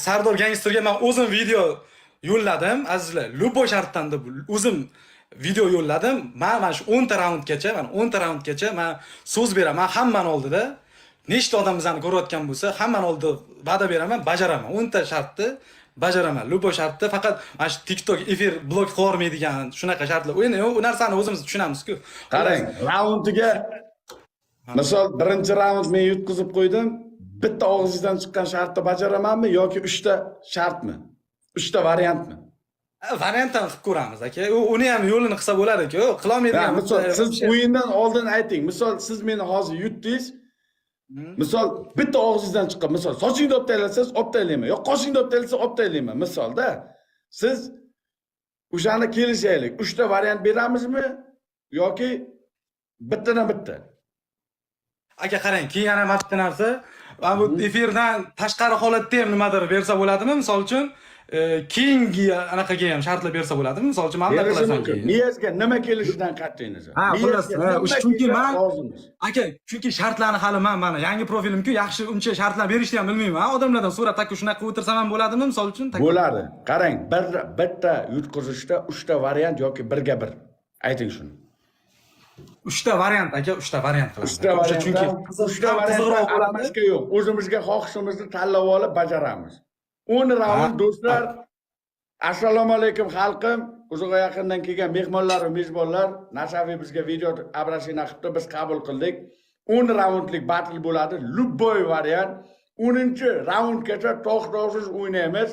Sardor Gangsterga men o'zim video yo'lladim, azizlar. Luboy shartdan deb o'zim video yo'lladim. Mana shu 10 ta raundgacha, mana 10 ta raundgacha men so'z beraman hammani oldida. Nechta odam bizani ko'rayotgan bo'lsa, hammani oldida va'da beraman, bajaraman. 10 ta shartni bajaraman. Luboy shartda faqat mana shu TikTok efir blok qilmaydigan shunaqa shartlar. U narsani o'zimiz tushunamiz-ku. Qarang, raundiga misol birinchi raund men yutqizib qo'ydim. Bitta og'zingizdan chiqqan shartni bajaramanmi yoki 3 ta shartmi? 3 ta variantmi? Variantdan qilib ko'ramiz aka. Uni ham yo'lini qilsa bo'ladi-ku. Qilolmaydigan. Misol siz o'yindan oldin ayting. Misol siz meni hozir yutdingiz. Misol bitta og'zingizdan chiqqan, misol sochingni olib taylasangiz olib taylayman, yo qoshingni olib taylasangiz olib taylayman. Misolda siz o'shani kelishaylik. 3 ta variant beramizmi yoki bittadan bitta? Aka qarang, keyin yana bitta narsa, bu efirdan tashqari holatda ham nimadir bersa bo'ladimi? Misol uchun keyingi anaqaga ham shartlar bersa bo'ladimi? Misol uchun mana bunday qilasan keyin. Miyazga nima kelishidan qat'iy nazar. Ha, xullas, chunki men aka, chunki shartlarni hali mana yangi profilim-ku, yaxshi uncha shartlar berishni ham bilmayman. Odamlardan so'rab taka shunaqa o'tirsam ham bo'ladimi? Misol uchun bo'ladi. Qarang, bitta yutqizishda 3 ta variant yoki birga bir. Ayting shuni. 3 ta variant aka, 3 ta variant qilamiz. 3 ta variant chunki 3 ta variant aramizga yo'q. O'zimizga xohishimizni tanlab olib bajaramiz. 10 raund do'stlar. Assalomu alaykum xalqim. Uzoq yaqindan kelgan mehmonlar va mezbonlar, Nashaviy bizga video abrashina qilibdi, biz qabul qildik. 10 raundlik battle bo'ladi, любой variant. 10-raundgacha to'xtovsiz o'ynaymiz.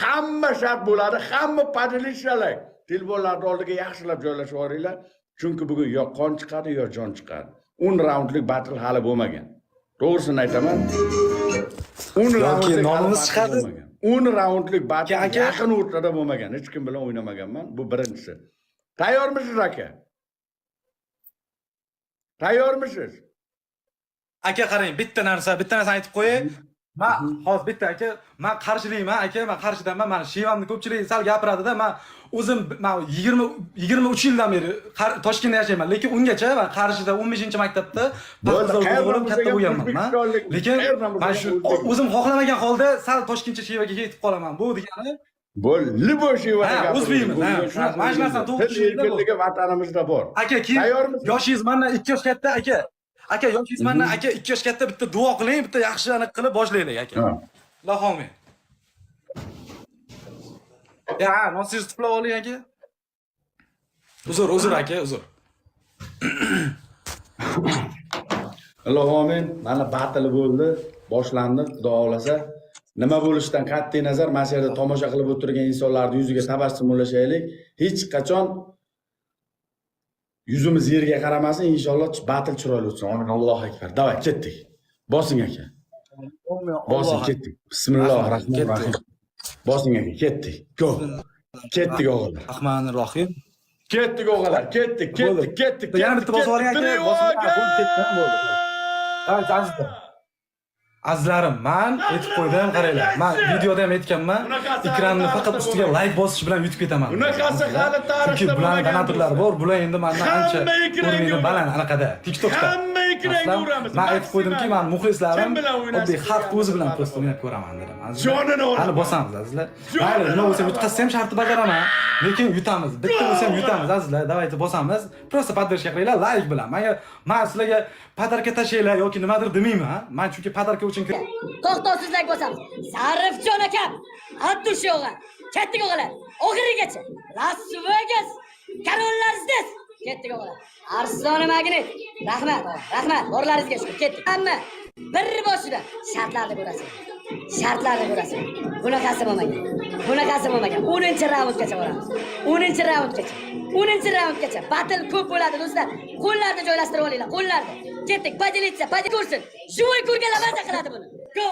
Hamma shart bo'ladi, hamma padilishlar. Telefonlarni oldiga yaxshilab joylashib yuboringlar. Chunki bugun yo qon chiqadi, yo jon chiqadi. 10 raundlik battle hali bo'lmagan. To'g'risini aytaman. 10 raundlik nomimiz chiqadi. 10 raundlik battle yaqin o'rtada bo'lmagan. Hech kim bilan o'ynamaganman. Bu birinchisi. Tayyormisiz aka? Tayyormisiz? Aka qarang, bitta narsa aytib qo'yay. Men hozir bitta aka, men qarshilayman aka, men qarshidaman. Mana Shivamni ko'pchilik sal gapiradida, men o'zim 23 yildan beri Toshkentda yashayman, lekin ungacha men Qarshida 15-maktabda bo'lib katta bo'lganman. Lekin men shu o'zim xohlamagan holda sal Toshkentcha Shivaga ketib qolaman. Bu degani Liboy Shivaga gapiramiz. O'zbekmiz. Mana shu narsani to'g'ri tushunishga vatanimizda bor. Aka, keyin yoshingiz mendan 2 yosh katta aka. Aka, yoshingiz mendan aka 2 yosh katta, bitta duo qiling, bitta yaxshi aniq qilib boshlaylik aka. Ilohim. Ya, nosingiz tuplab oling aka. Uzr aka, uzr. Ilohim, mana battle bo'ldi, boshlandi, xudo xolasa. Nima bo'lishidan qat'iy nazar, mana shu yerda tomosha qilib o'tirgan insonlarning yuziga tabassum ulashaylik. Hech qachon yuzimiz yerga qaramasin, inshaalloh battle chiroyli o'tsin. Amin, Allohu akbar. Davay, ketdik. Bosing aka. Bosing, ketdik. Bismillahirrohmanirrohim. Bosing aka, ketdik. Go. Ketdik o'g'illar. Rahmanirrohim. Ketdik o'g'illar, ketdik. Yana bitta bosib oling aka. Bosib. Azizlarim, men aytib qo'ydim, qaranglar. Men videoda ham aytganman, ekranni faqat ustiga like bosish bilan yutib ketaman. Bunaqasi hali tarixda chunki bularning donatorlari bor, bular endi mendan ancha o'rnini baland anaqada, TikTokda. Hamma ekranga uramiz. Men aytib qo'ydimki, men muxlislarim oddiy xalq o'zi bilan prosta o'ynab ko'raman dedim. Jonini uraman. Hali bosamiz azizlar. Mayli, nima bo'lsa yutqazsa ham shartni bajaraman, lekin yutamiz. Bitta bo'lsa ham yutamiz azizlar. Davayda bosamiz. Prosta poddershka qilinglar like bilan. Men sizlarga podarka tashlaylar yoki nimadir demayman. Men chunki podarka uchun to'xtovsiz like bosamiz. Sarifjon akam, Abdush o'g'il, ketdik o'g'illar. Oxirigacha. Las Vegas, Karollarsiz. Ketdik o'g'illar. Arslon Magnit. Rahmat. Borlaringizga shukur. Ketdik. Hamma bir boshida shartlarni ko'rasiz. Bunaqasi bo'lmagan. 10-raundgacha boramiz. 10-raundgacha. Battle ko'p bo'ladi do'stlar. Qo'llarni joylashtirib olinglar, qo'llarni. Ketdik, podelitsa, ko'rsin. Shu o'y ko'rganlar maza qiladi buni. Go!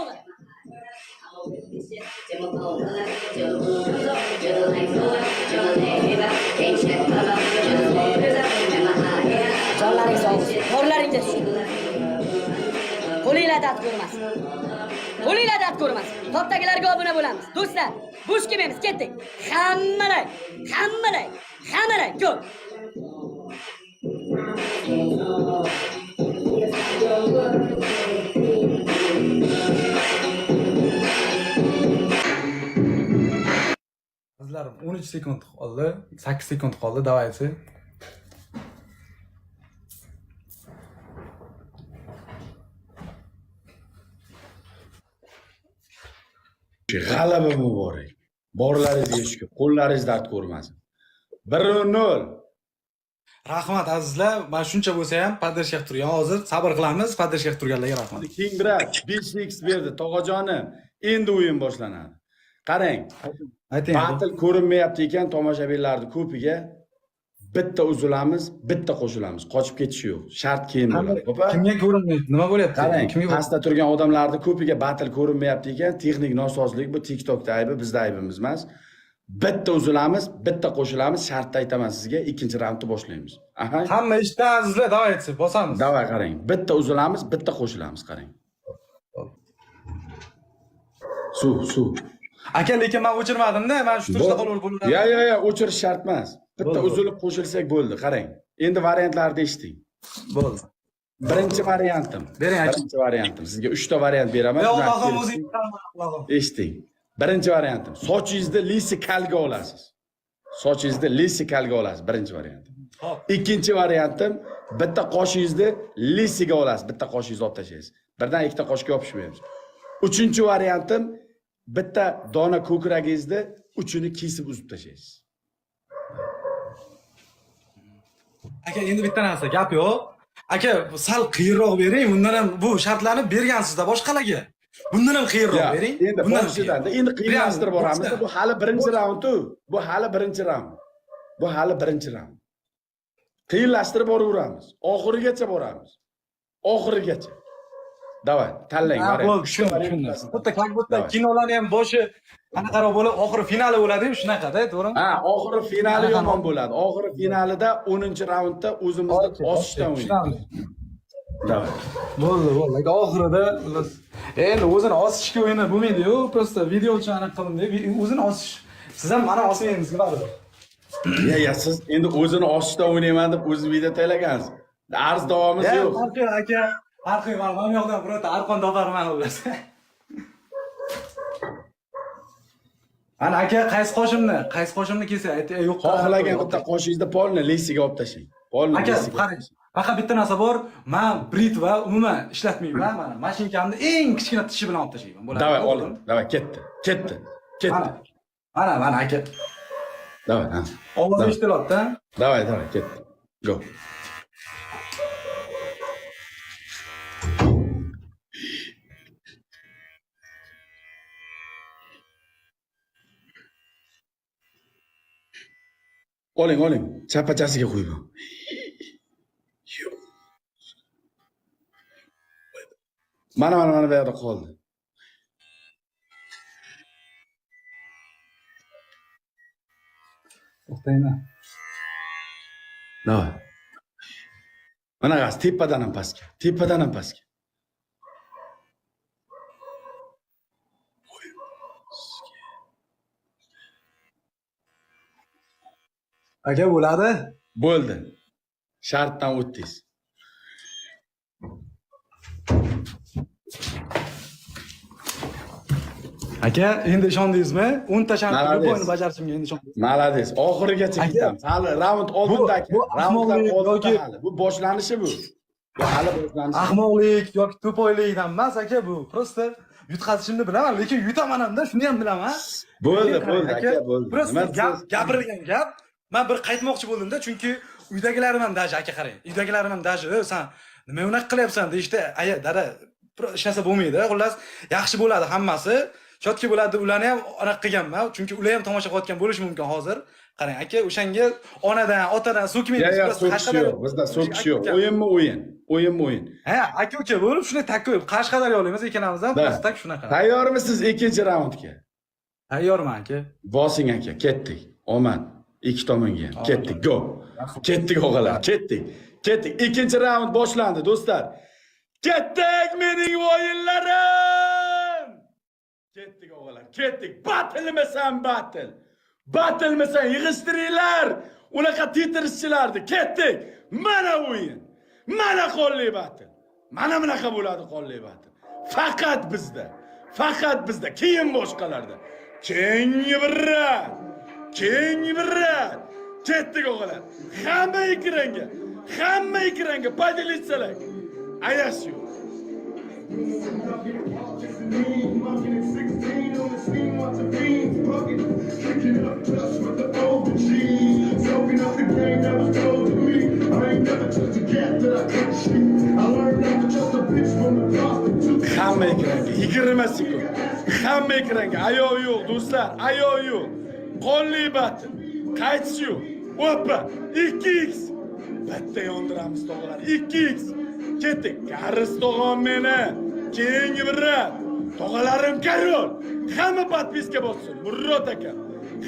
Jonlaringiz sog' bo'lsin. Qo'llaringizga tushing. Qo'linglar dard ko'rmas. Topdagilarga obuna bo'lamiz. Do'stlar, bo'sh kelmaymiz, ketdik. Hammalay. Go! azizlarim, 13 sekund qoldi. 8 sekund qoldi, давайте. G'alaba muborak. Borlaringizga shukur. Qo'llaringiz dard ko'rmasin. 1-0. Rahmat azizlar. Men shuncha bo'lsa ham podдержка qilib turgan. Hozir sabr qilamiz. Podдержка qilib turganlarga rahmat. Kingrat 5x berdi. Tog'ajonim, endi o'yin boshlanadi. Qarang. Ayting. Battle ko'rinmayapti ekan tomoshabinlarning ko'piga. Bitta uzilamiz, bitta qo'shilamiz. Qochib ketish yo'q. Shart keyin bo'ladi. Xo'p? Kimga ko'rinmaydi? Nima bo'lyapti? Qarang, Kimga pastda turgan odamlarning ko'piga battle ko'rinmayapti ekan. Texnik nosozlik bu TikTokda aybi, bizda aybimiz emas. Bitta uzilamiz, bitta qo'shilamiz. Shartda aytaman sizga, ikkinchi raundni boshlaymiz. Aha. Hamma ishda azizlar, давайте, bosamiz. Davay qarang. Bitta uzilamiz, bitta qo'shilamiz, qarang. Suv. Aka, lekin men o'chirmadim-da, men shu turishda qolib bo'laman. Ya, o'chirish shart emas. Bitta uzilib qo'shilsak bo'ldi, qarang. Endi variantlarni eshiting. Bo'ldi. Birinchi variantim. Bering aka. Birinchi variantim. Sizga 3 ta variant beraman. Ey Allohim, o'zing Allohim. Eshiting. Birinchi variantim. Sochingizni lisi kalga olasiz. Sochingizni lisi kalga olasiz, birinchi variantim. Xo'p. Ikkinchi variantim, bitta qoshingizni lisiga olasiz, bitta qoshingizni olib tashlaysiz. Birdan ikkita qoshga yopishmaymiz. Uchinchi variantim, bitta dona ko'kragingizni uchini kesib uzib tashlaysiz. Aka, endi bitta narsa, gap yo'q. Aka, sal qiyinroq bering. Bundan ham bu shartlarni bergansizda boshqalarga. Bundan ham qiyinroq bering. Endi boshidan, endi qiyinlashtirib boramiz. Bu hali birinchi raund-ku. Bu hali birinchi raund. Qiyinlashtirib boraveramiz. Oxirigacha boramiz. Oxirigacha. Davay, tanlang, qarang. Bo'ldi, tushundim. Xuddi как будто kinolarni ham boshi qanaqa bo'lib, oxiri finali bo'ladi-ku, shunaqa-da, to'g'rimi? Ha, oxiri finali yomon bo'ladi. Oxiri finalida 10-raundda o'zimizni osishdan o'ynaymiz. Davay. Bo'ldi. Aka, oxirida endi o'zini osishga o'yini bo'lmaydi-yu, просто video uchun aniq qilindi. O'zini osish. Siz ham mana osmayingizga baribir. Ya, siz endi o'zini osishdan o'ynayman deb o'z video taylagansiz. Arz davomiz yo'q. Aka, arqiy mana bu yoqdan birorta arqon toparman o'zi. Ana aka, qaysi qoshimni kelsa ayting, yo'q. Xohlagan bitta qoshingizni polni lesiga olib tashlang. Polni Aka, lesiga. qarang. Faqat bitta narsa bor, men britva umuman ishlatmayman. Mana mashinkamni eng kichkina tishi bilan olib tashlayman. Bo'ladi. Davay, oling. Davay, ketdi. Mana aka. Davay, ha. Ovoz eshitilyapti. Davay, ketdi. Go. Oling. Chapachasiga qo'yib. Mana bu yerda qoldi. To'xtayman. Davay. Mana g'az tepadan ham pastga. Aka, bo'ladi? Bo'ldi. Shartdan o'tdingiz. Aka, endi ishondingizmi? 10 ta shartni Malades. bo'yni bajarishimga endi ishondingiz. Malades. Oxirigacha ketamiz. Hali raund oldinda aka. Raundlar oldinda hali. Bu boshlanishi bu. Bu hali boshlanishi. Ahmoqlik yoki to'poylikdan emas aka bu. Просто yutqazishimni bilaman, lekin yutaman ham-da, shuni ham bilaman. Bo'ldi aka, bo'ldi. Просто gapirilgan gap. Men bir qaytmoqchi bo'ldim-da, chunki uydagilarim ham daji aka qarang. Uydagilarim ham daji, "Sen nima unaqa qilyapsan?" deyishdi. "Aya, dada, hech narsa bo'lmaydi. Xullas, yaxshi bo'ladi hammasi. Chotki bo'ladi deb ularni ham anaqa qilganman. Chunki ular ham tomosha qilayotgan bo'lishi mumkin hozir. Qarang aka, o'shanga onadan, otadan so'kmaymiz. So'kish yo'q. Bizda so'kish yo'q. O'yin. Ha, aka bo'lib shuni tak qo'yib Qashqadaryolikmiz ikkalamiz ham tak shunaqa. Tayyormisiz ikkinchi raundga? Tayyorman aka. Bosing aka, ketdik. Omad. Ikki tomonga. Ketdik, go. Ketdik o'g'illar, ketdik. Ikkinchi raund boshlandi, do'stlar. Ketdik mening o'yinlarim. Ketdik o'g'illar, ketdik. Battlemisan yig'ishtiringlar. Unaqa titrishchilardi. Ketdik. Mana o'yin. Mana qonli battle. Mana bunaqa bo'ladi qonli battle. Faqat bizda. Keyin boshqalarda. Keyingi birra. Keyingi birrat. Ketdik o'g'illar. Hamma ekranga. Hamma ekranga podelitsalar. Ayash yo'q. Hamma ekranga 20 sekund. Hamma ekranga ayov yo'q do'stlar, ayov yo'q. Qonli batl. Qaytish yo'q. Oppa 2x. Bitta yondiramiz tog'lar. 2x. Ketdik. Garis tog'am meni. Keyingi birrat. Tog'alarim Karol. Hamma podpiska bossin. Murod aka.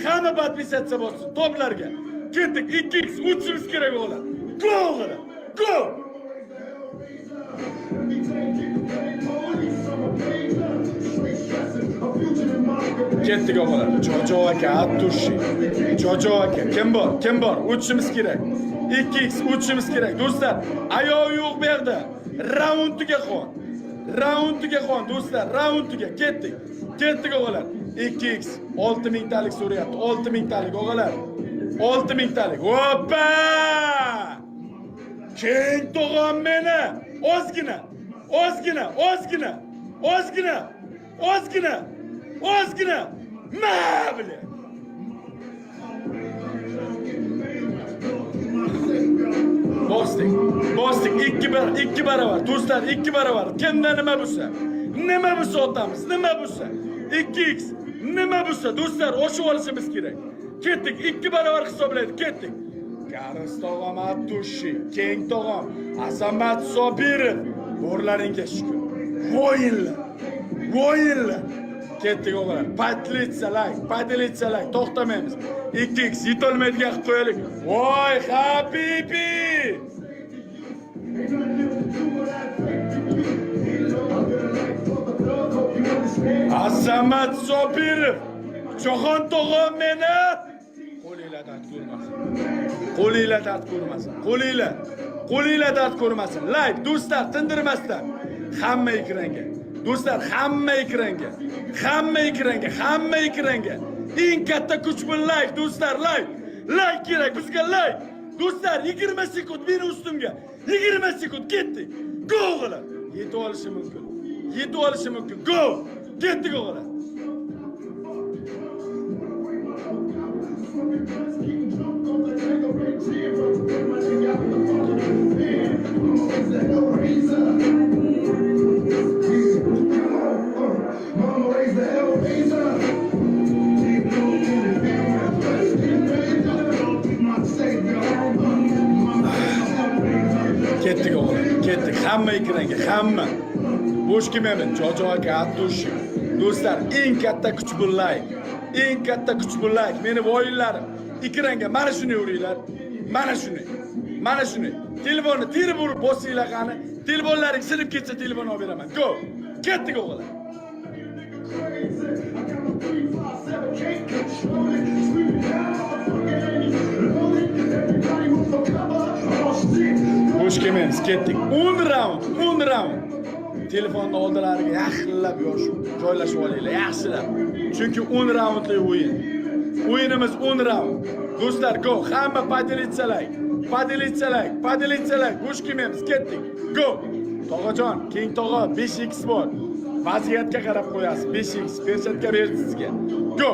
Hamma podpisatsiya bossin. Toplarga. Ketdik. 2x uchimiz kerak o'g'lar. Go o'g'lar. Go. Ketdik o'g'lar. Jojo aka, Attushi. Jojo aka, kim bor? Kim bor? Uchimiz kerak. 2x uchimiz kerak. Do'stlar, ayov yo'q bu yerda. Raundiga qon. Raundiga qon do'stlar, raundiga ketdik. Ketdik o'g'lar. 2x 6000 talik so'rayapti. 6000 talik o'g'lar. 6000 talik. Hoppa! Keng tog'am meni. Ozgina. Ozgina. Mabli. Bosdik 2 baravar. Do'stlar 2 baravar. Kimda nima bo'lsa? Nima bo'lsa otamiz, nima bo'lsa? 2x nima bo'lsa do'stlar oshib olishimiz kerak. Ketdik 2 baravar hisoblaydi, ketdik. Garis tog'am Attushi, Keng tog'am Asamat Sobirov. Bo'rlaringga shukr. Voyinlar. Ketdik o'g'lar. Padilitsalar, to'xtamaymiz. 2x yetolmaydigan qilib qo'yaylik. Voy habibi! Azamat Sobirov. Joxon tog'am meni. Qo'linglar dard ko'rmasin. Like do'stlar tindirmasdan. Hamma ekranga. Do'stlar hamma ekranga. Eng katta kuch bu like do'stlar, like. Like kerak bizga like. Do'stlar 20 sekund meni ustimga. 20 sekund ketdi. Go o'g'lar. Yetib olishi mumkin. Go. Ketdik o'g'lar. Ketdik. Hamma ekranga, hamma. Bo'sh kelmayman. Jojo aka, Attushi. Do'stlar, eng katta kuch bu like. Meni voyinlarim. Ekranga mana shuni uringlar. Mana shuni. Telefonni terib urib bosinglar qani. Telefonlaring sinib ketsa telefon olib beraman. Go. Ketdik o'g'lar. Bo'sh kelmaymiz, ketdik. 10 raund. Telefonni oldilariga yaxshilab joylashib olinglar, yaxshilab. Chunki 10 raundli o'yin. O'yinimiz 10 raund. Do'stlar, go. Hamma padilitsalar. Bo'sh kelmaymiz, ketdik. Go. Tog'ajon, Keng tog'a 5x bor. Vaziyatga qarab qo'yasiz. 5x persatga berdi sizga. Go.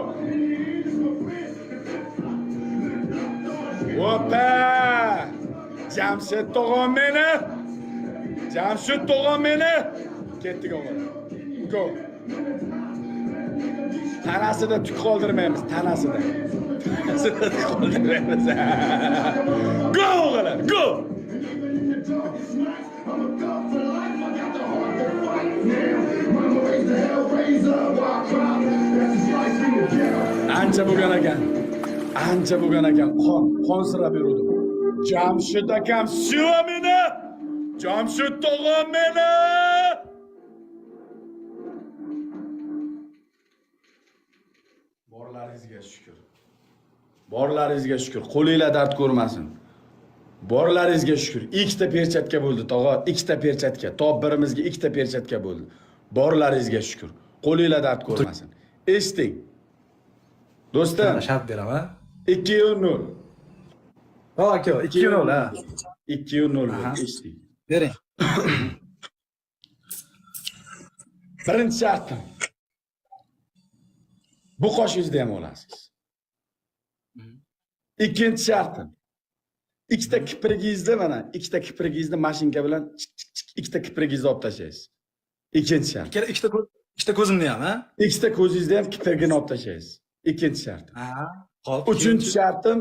Hoppa! Jamshid tog'am meni. Ketdik o'g'lar. Go. Tanasida tuk qoldirmaymiz, tanasida tuk qoldirmaymiz. Go o'g'lar, go. Ancha bo'lgan ekan. Qonsirab yurdim. Jamshid akam suva meni. Jamshid tog'am meni. Borlaringizga shukr. Qo'linglar dard ko'rmasin. Borlaringizga shukr. Ikkita perchatka bo'ldi, tog'a. Ikkita perchatka. Top birimizga ikkita perchatka bo'ldi. Borlaringizga shukr. Qo'linglar dard ko'rmasin. Eshiting. Do'stlar, shart beraman. 2-0. Ha aka, 2-0 ha. 2-0 eshitdik. Bering. Birinchi shartim. Bu qoshingizni ham olasiz. Ikkinchi shartim. Ikkita kiprigingizni mana, ikkita kiprigingizni mashinka bilan ikkita kiprigingizni olib tashlaysiz. Ikkinchi shart. Ikkita ko'zimni ham, ha? Ikkita ko'zingizni ham kiprigini olib tashlaysiz. Ikkinchi shart. Ha. Hop. Uchinchi shartim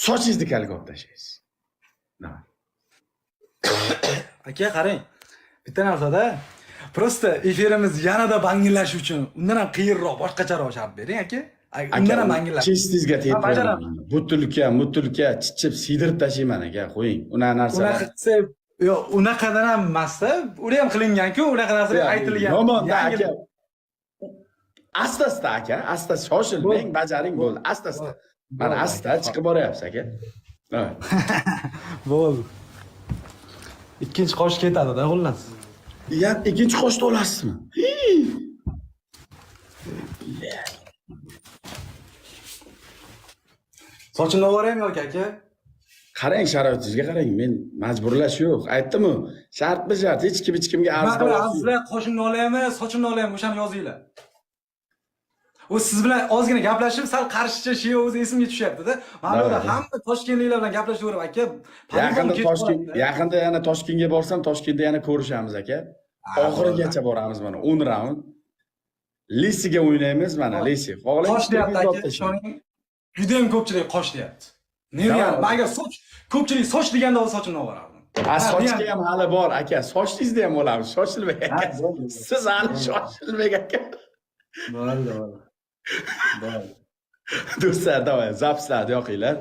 sochingizni kalga olib tashlaysiz. Aka, qarang. Bitta narsada prosta efirimiz yanada bangillash uchun undan ham qiyinroq, boshqacharoq shart bering, aka. Undan ham bangillash. Chestingizga tegib butulka, chichib, siydirib tashlayman aka, qo'ying. Unaqa narsalar. Unaqa qilsa, yo'q, unaqadan ham emas-da. Uni ham qilingan-ku, unaqa narsalar aytilgan. Yomon aka. Asta-asta aka, asta shoshilmang, bajaring bo'ldi. Asta-asta. Mana asta chiqib boryapsiz aka. Bo'ldi. Ikkinchi qosh ketadi-da, xullas. Ya, ikkinchi qoshni olasizmi? Sochimni olvoraymi yoki aka? Qarang, sharoitingizga qarang. Men majburlash yo'q. Aytdim-ku, shartmi shart, hech kimga arz qilib azizlar, qoshimni olaymi, sochimni olaymi, o'shani yozinglar. O siz bilan ozgina gaplashib, sal qarshicha shay o'zi esimga tushyapti-da. Mana bu hamma toshkentliklar bilan gaplashaverib, aka. Yaqinda yana Toshkentga borsam, Toshkentda yana ko'rishamiz aka. Oxirigacha boramiz mana 10 raund. Lisiga o'ynaymiz mana, Lisi. Qosh deyapti aka, ishoning. Juda ham ko'pchilik qosh deyapti. Nega? Menga soch, ko'pchilik soch deganda o'z sochimni olaraman. Sochga ham hali bor aka, sochingizni ham olamiz, shoshilmang aka. Siz hali shoshilmang aka. Bo'ldi. Do'stlar, davay, zapslarni yoqinglar.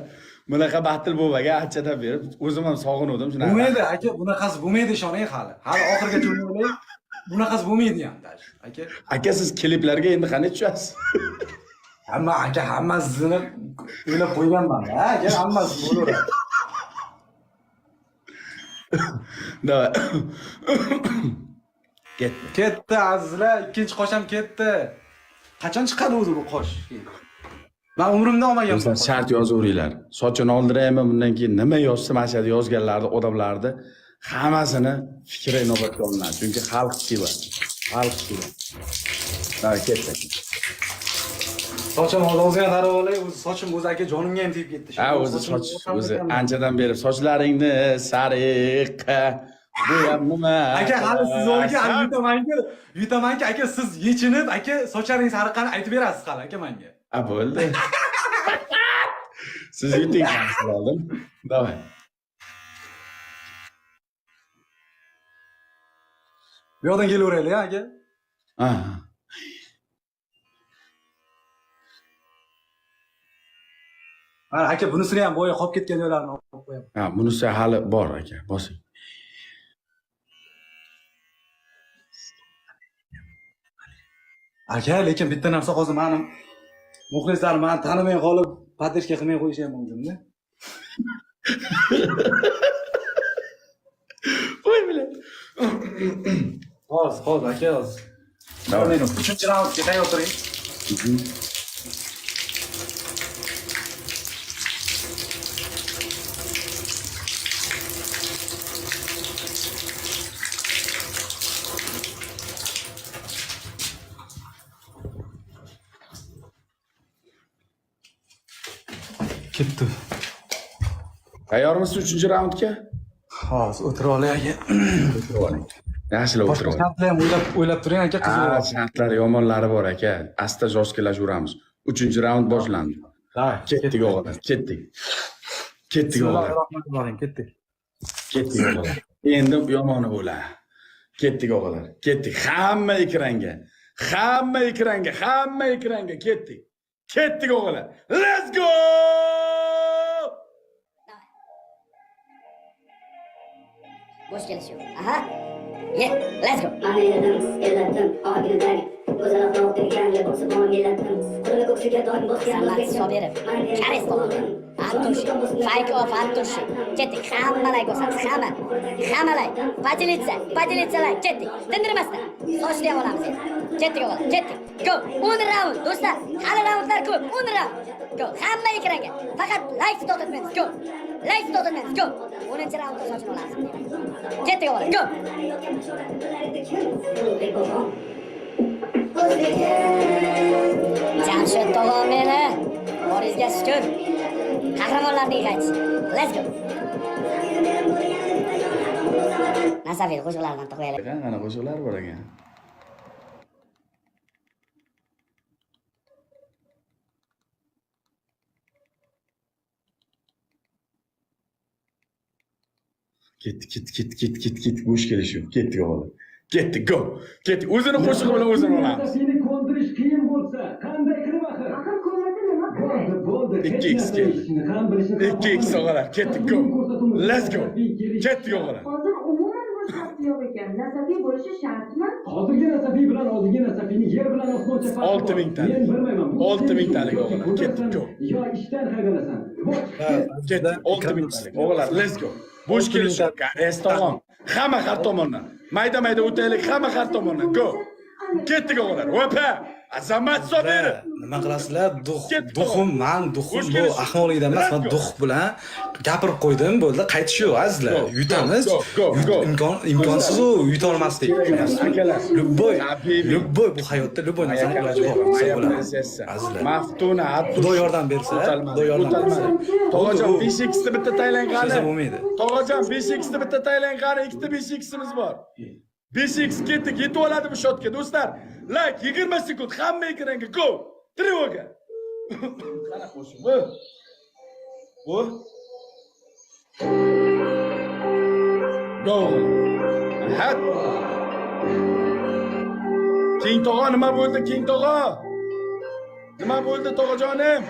Bunaqa battle bo'lmagan, anchadan berib, o'zim ham sog'inuvdim shunaqa. Bo'lmaydi aka, bunaqasi bo'lmaydi ishoning hali. Hali oxirigacha o'ynaylik. Bunaqasi bo'lmaydi ham dash. Aka, siz kliplarga endi qanday tushasiz? Hammasini o'ylab qo'yganman-da. Aka, hammasi bo'laveradi. Davay. Ketdi azizlar, ikkinchi qosh ham ketdi. Qachon chiqadi o'zi bu qosh? Men umrimda olmaganman. Sizlar shart yozaveringlar. Sochini oldiraymi, bundan keyin nima yozsa, mana shu yerda yozganlarni, odamlarni hammasini fikri inobatga olinadi. Chunki xalq kiva. Ketdi. Sochim ozgina tarab olay, o'zi sochim o'zi aka jonimga ham tegib ketdi. O'zi soch, o'zi anchadan beri sochlaringni sariqqa bu ham nima? Aka, hali siz o'rga yutamanki, aka siz yechinib, aka sochlaringiz sariqqani aytib berasiz hali aka menga. Bo'ldi. Siz yuting, oldim. Davay. Bu yoqdan kelaveraylik, aka. Mana aka, bunisini ham bo'yi qolib ketgan joylarini olib qo'yaman. Bunisi hali bor aka, bosing. Aka, lekin bitta narsa hozir meni muxlislar meni tanimay qolib, podдержка qilmay qo'yishi ham mumkin-da. Qo'y bilan. Hozir aka, hozir. Davay. 3-raundga tayyor turing. Ketdi. Tayyormisiz 3-raundga? Hozir o'tirib olay aka. O'tirib oling. Yaxshilab o'tirib oling. Shartlar ham o'ylab turing aka, qiziq. Shartlar yomonlari bor aka. Asta jo'shqilashaveramiz. 3-raund boshlandi. Ketdik o'g'illar, ketdik. Ketdik o'g'illar. Ketdik o'g'illar. Endi yomoni bo'lar. Ketdik o'g'illar. Ketdik. Hamma ekranga ketdik. Ketdik o'g'illar. Let's go! Boş gelişiyor. Aha. Let's go. Samat Sobirov, Karis bo'ladi. Antushi, fake of Antushi. Ketdik, hammalay ko'rsatdi, hammalay. Podelitsalar, ketdik. Tindirmasdan. Sochni ham olamiz endi. Ketdik o'g'il, ketdik. Go. 10 raund, do'stlar. Hali raundlar ko'p. 10 raund. Go. Hamma ekranga. Faqat like tortmaymiz. Go. Like tortmaymiz. Go. 10-raundda sochini olamiz. Ketdik o'g'il. Go. Jamshid tog'am meni. Boringizga shukr. Qahramonlarning qaytisi. Let's go. Nasafiy qo'shiqlardan to'qlaylik. Mana qo'shiqlar bor ekan. Ket. Bo'sh kelishuv. Ketdik o'g'il. Ketdik, go. Ketdik. O'zini qo'shig'i bilan o'zini olamiz. Seni ko'ndirish qiyin bo'lsa, qanday qilib axir? Axir ko'rmasa nima qilay? Bo'ldi. 2x kel. 2x o'g'illar. Ketdik, go. Let's go. Ketdik o'g'illar. Hozir umuman bo'sh vaqti yo'q ekan. Nasafiy bo'lishi shartmi? Hozirgi Nasafiy bilan oldingi Nasafiyni yer bilan osmoncha farqi bor. 6000 talik. Men bilmayman. 6000 talik o'g'illar. Ketdik, go. Yo ishdan haydalasan. Ketdik. 6000 talik. O'g'illar, let's go. Bo'sh kelishuv. Estomon. Hamma har tomondan. Mayda o'taylik, hamma har tomondan. Go. Ketdik o'g'illar. Opa. Azamat Sobirov. Nima qilasizlar? Duxum bu ahmoqlikdan emas, men duxum bilan gapirib qo'ydim, bo'ldi. Qaytish yo'q, azizlar. Yutamiz. Imkonsiz u yuta olmasdik. Akalar. Любой bu hayotda любой narsani iloji bor. Azizlar. Maftuna, Xudo yordam bersa, Xudo yordam bersa. Tog'ajon 5x ni bitta taylan qani. Siz bo'lmaydi. Tog'ajon 5x ni bitta taylan qani, ikkita 5x'imiz bor. 5x ketdik, yetib oladi bu shotga do'stlar. Like 20 sekund hamma ekranga go. Trevoga. Qana qo'shib. Bu. Go. Hat. King tog'a nima bo'ldi? King tog'a. Nima bo'ldi tog'ajonim?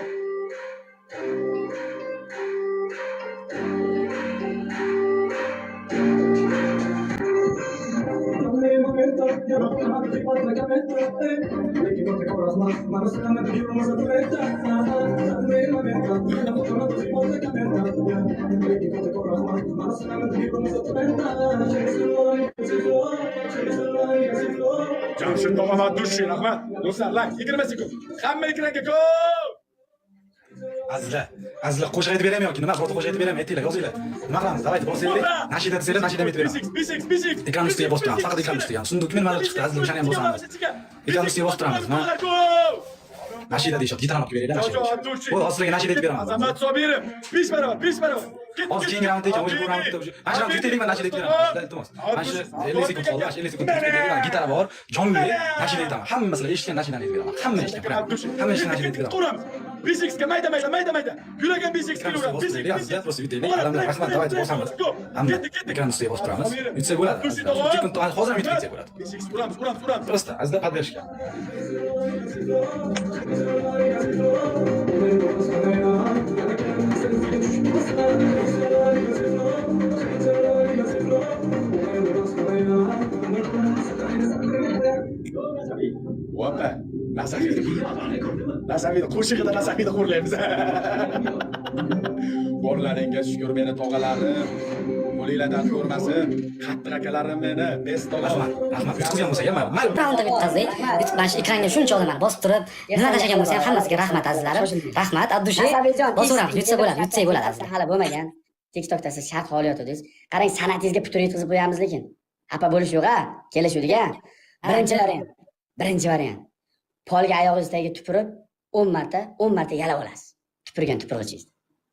Jamshid tog'ama dushi rahmat. Do'stlar, like 20 sekund. Hamma ekranga go. Azizlar qo'shiq aytib beraymi yoki nima? Birorta qo'shiq aytib beraymi? Aytinglar, yozinglar. Nima qilamiz? Davayt bosaylik. Nashida desanglar, nashida aytib beraman. 5x. Ekran ustiga bosib turamiz. Faqat ekran ustiga. Sundukni nimalar chiqdi? Azizlar, o'shani ham bosamiz. Ekran ustiga bosib turamiz. Nashida deyishadi. Gitarani olib beraylik, nashida. Bo'ldi, hozirga nashida aytib beraman. Azamat Sobirov. 5 barobar. Hozir keyingi raundda ekan, o'sha bu raundda o'sha. Mana shu yutaylik, men nashida aytib beraman. Iltimos. Mana shu 50 sekund qoldi, mana shu 50 sekund yutaylik. Gitara bor, jonli nashida aytaman. Hammasini eshitgan nashidani aytib beraman. Hamma eshitgan. Hamma eshitgan nashida aytib beraman. 5x ga mayda. Yuragan 5x ga yuradi. 5x. Просто yutaylik. Odamlar rahmat, davayt bosamiz. Hamma ekran ustiga bosib turamiz. Yutsa bo'ladi. Hozir ham yutib ketsa bo'ladi. 5x uramiz. Просто azizlar поддержка. Opa, Nasafiyni qo'shig'ida Nasafiyni qo'rlaymiz. Borlaringga shukr meni tog'alarim. Qo'linglardan ko'rmasin. Qattiq akalarim meni, best tog'alar. Rahmat. Yutqizgan bo'lsa ham mayli. Raundda bitkazdik. Mana shu ekranga shuncha odamlar bosib turib, nima tashlagan bo'lsa ham hammasiga rahmat azizlarim. Rahmat, Abdushi. Bosaveramiz, yutsak bo'ladi azizlar. Hali bo'lmagan. TikTokda siz shart hol yotdingiz. Qarang, sanatingizga putur yetkazib qo'yamiz lekin. Xafa bo'lish yo'q-a, kelishuvdiga. Birinchi variant. Polga oyog'ingiz tagiga tupurib, 10 marta yalab olasiz. Tupurgan tupurg'ichingiz.